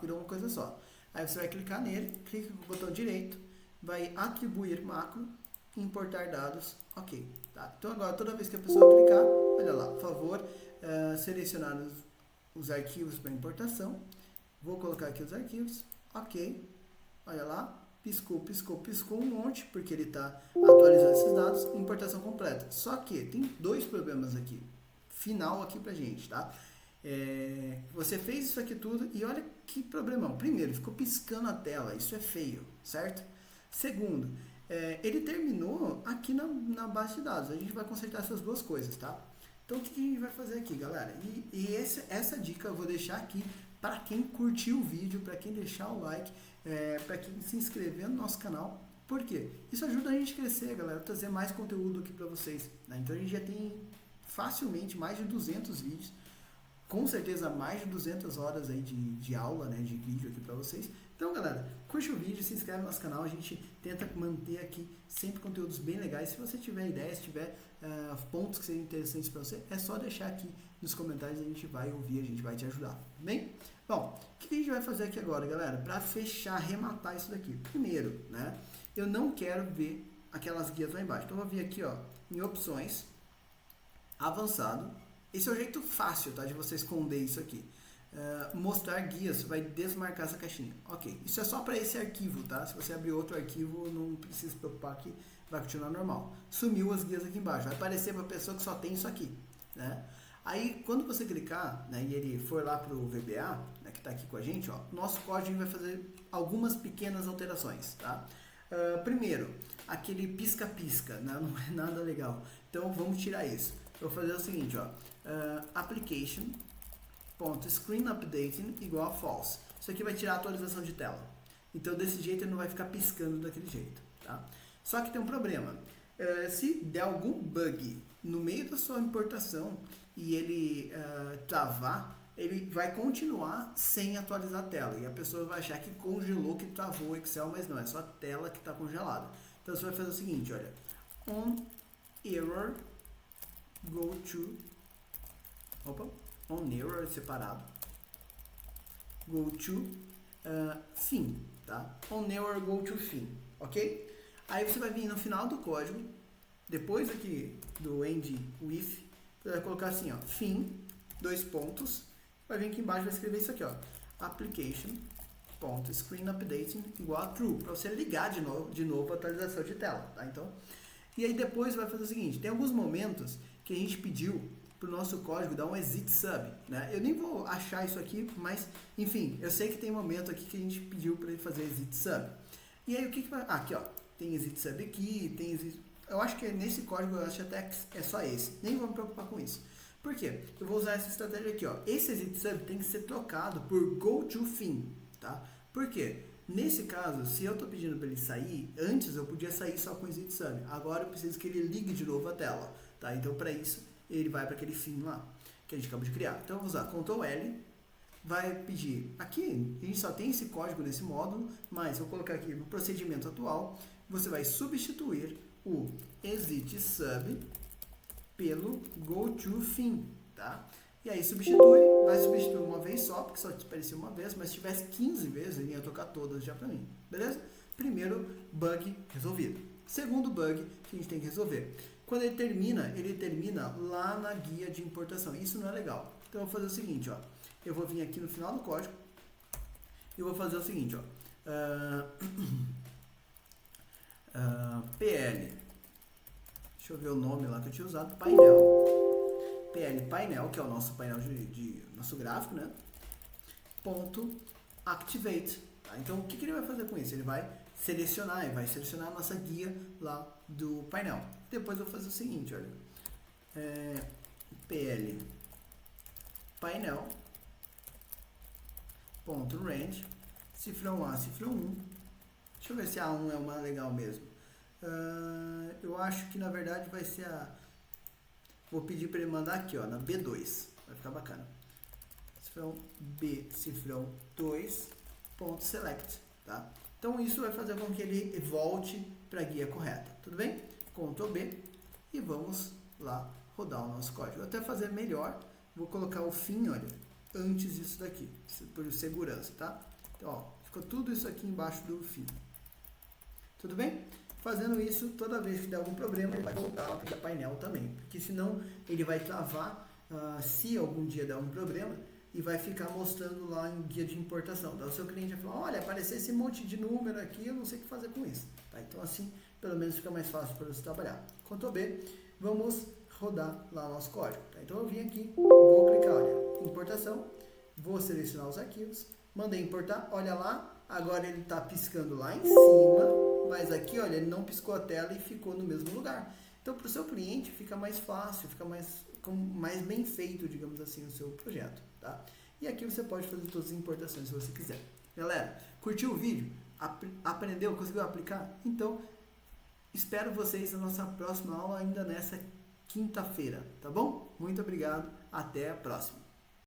virou uma coisa só. Aí você vai clicar nele, clica com o botão direito, vai atribuir macro, importar dados, ok, tá? Então agora toda vez que a pessoa clicar, olha lá, por favor, selecionar os arquivos para importação, vou colocar aqui os arquivos, ok, olha lá, piscou um monte, porque ele está atualizando esses dados, importação completa. Só que tem dois problemas aqui, final aqui pra gente, tá? Você fez isso aqui tudo e olha que problemão. Primeiro, ficou piscando a tela, isso é feio, certo? Segundo, ele terminou aqui na base de dados. A gente vai consertar essas duas coisas, tá? Então, o que a gente vai fazer aqui, galera? E essa dica eu vou deixar aqui para quem curtiu o vídeo, para quem deixar o like, para quem se inscrever no nosso canal. Por quê? Isso ajuda a gente a crescer, galera, trazer mais conteúdo aqui para vocês, né? Então, a gente já tem facilmente mais de 200 vídeos, com certeza mais de 200 horas aí de aula, né, de vídeo aqui para vocês. Então, galera, curte o vídeo, se inscreve no nosso canal, a gente tenta manter aqui sempre conteúdos bem legais. Se você tiver ideias, tiver pontos que sejam interessantes para você, é só deixar aqui nos comentários, a gente vai ouvir, a gente vai te ajudar, bem? Bom, o que a gente vai fazer aqui agora, galera, para fechar, arrematar isso daqui? Primeiro, né, eu não quero ver aquelas guias lá embaixo, então eu vou vir aqui, ó, em opções, Avançado. Esse é o jeito fácil, tá, de você esconder isso aqui. Mostrar guias, vai desmarcar essa caixinha. Ok, isso é só para esse arquivo, tá? Se você abrir outro arquivo, não precisa se preocupar que vai continuar normal. Sumiu as guias aqui embaixo, vai aparecer para a pessoa que só tem isso aqui, né? Aí, quando você clicar, né, e ele for lá para o VBA, né, que está aqui com a gente, ó, nosso código vai fazer algumas pequenas alterações, tá? Primeiro, aquele pisca-pisca, né, não é nada legal. Então, vamos tirar isso. Eu vou fazer o seguinte, ó, application.screenUpdating igual a false. Isso aqui vai tirar a atualização de tela. Então, desse jeito, ele não vai ficar piscando daquele jeito, tá? Só que tem um problema. Se der algum bug no meio da sua importação e ele travar, ele vai continuar sem atualizar a tela. E a pessoa vai achar que congelou, que travou o Excel, mas não, é só a tela que está congelada. Então você vai fazer o seguinte, olha, on error go to, on error separado, go to fim, tá? On error go to fim, ok? Aí você vai vir no final do código, depois aqui do end with, você vai colocar assim, ó, fim, 2 pontos, vai vir aqui embaixo e vai escrever isso aqui, ó, application.screenUpdating igual a true, para você ligar de novo a atualização de tela, tá? Então, e aí depois vai fazer o seguinte, tem alguns momentos que a gente pediu para o nosso código dar um exit sub, né? Eu nem vou achar isso aqui, mas, enfim, eu sei que tem um momento aqui que a gente pediu para ele fazer exit sub. E aí o que vai... aqui, ó, tem exit sub aqui, tem exit... Eu acho que nesse código, eu acho até que é só esse. Nem vou me preocupar com isso. Por quê? Eu vou usar essa estratégia aqui, ó. Esse exit sub tem que ser trocado por go to fim, tá? Por quê? Nesse caso, se eu estou pedindo para ele sair, antes eu podia sair só com exit sub. Agora eu preciso que ele ligue de novo a tela, tá? Então, para isso, ele vai para aquele fim lá, que a gente acabou de criar. Então, eu vou usar Ctrl L, vai pedir... Aqui, a gente só tem esse código nesse módulo, mas vou colocar aqui no procedimento atual, você vai substituir o exit sub pelo go to fim, tá? E aí vai substituir uma vez só, porque só apareceu uma vez, mas se tivesse 15 vezes, ele ia tocar todas já pra mim, beleza? Primeiro bug resolvido. Segundo bug que a gente tem que resolver. Quando ele termina lá na guia de importação. Isso não é legal. Então eu vou fazer o seguinte, ó. Eu vou vir aqui no final do código e vou fazer o seguinte, ó. PL, deixa eu ver o nome lá que eu tinha usado, PL painel, que é o nosso painel de nosso gráfico, né? Ponto activate. Tá? Então, o que ele vai fazer com isso? Ele vai selecionar a nossa guia lá do painel. Depois eu vou fazer o seguinte, olha, PL painel ponto range, cifrão A, cifrão 1. Deixa eu ver se a 1 é uma legal mesmo. Eu acho que na verdade vai ser a... Vou pedir para ele mandar aqui, ó, na B2. Vai ficar bacana. Cifrão B, cifrão 2, ponto select, tá? Então isso vai fazer com que ele volte para a guia correta. Tudo bem? Ctrl B e vamos lá rodar o nosso código. Vou até fazer melhor. Vou colocar o fim, olha, antes disso daqui, por segurança, tá? Então, ó, ficou tudo isso aqui embaixo do fim. Tudo bem? Fazendo isso, toda vez que der algum problema, ele vai voltar lá para o painel também. Porque senão ele vai travar se algum dia der algum problema e vai ficar mostrando lá em guia de importação. Então o seu cliente vai falar, olha, apareceu esse monte de número aqui, eu não sei o que fazer com isso. Tá? Então assim, pelo menos fica mais fácil para você trabalhar. Ctrl B, vamos rodar lá o nosso código. Tá? Então eu vim aqui, vou clicar, olha, importação, vou selecionar os arquivos, mandei importar, olha lá, agora ele está piscando lá em cima, mas aqui, olha, ele não piscou a tela e ficou no mesmo lugar. Então, para o seu cliente, fica mais fácil, fica mais bem feito, digamos assim, o seu projeto, tá? E aqui você pode fazer todas as importações se você quiser. Galera, curtiu o vídeo? Aprendeu? Conseguiu aplicar? Então, espero vocês na nossa próxima aula, ainda nessa quinta-feira, tá bom? Muito obrigado, até a próxima.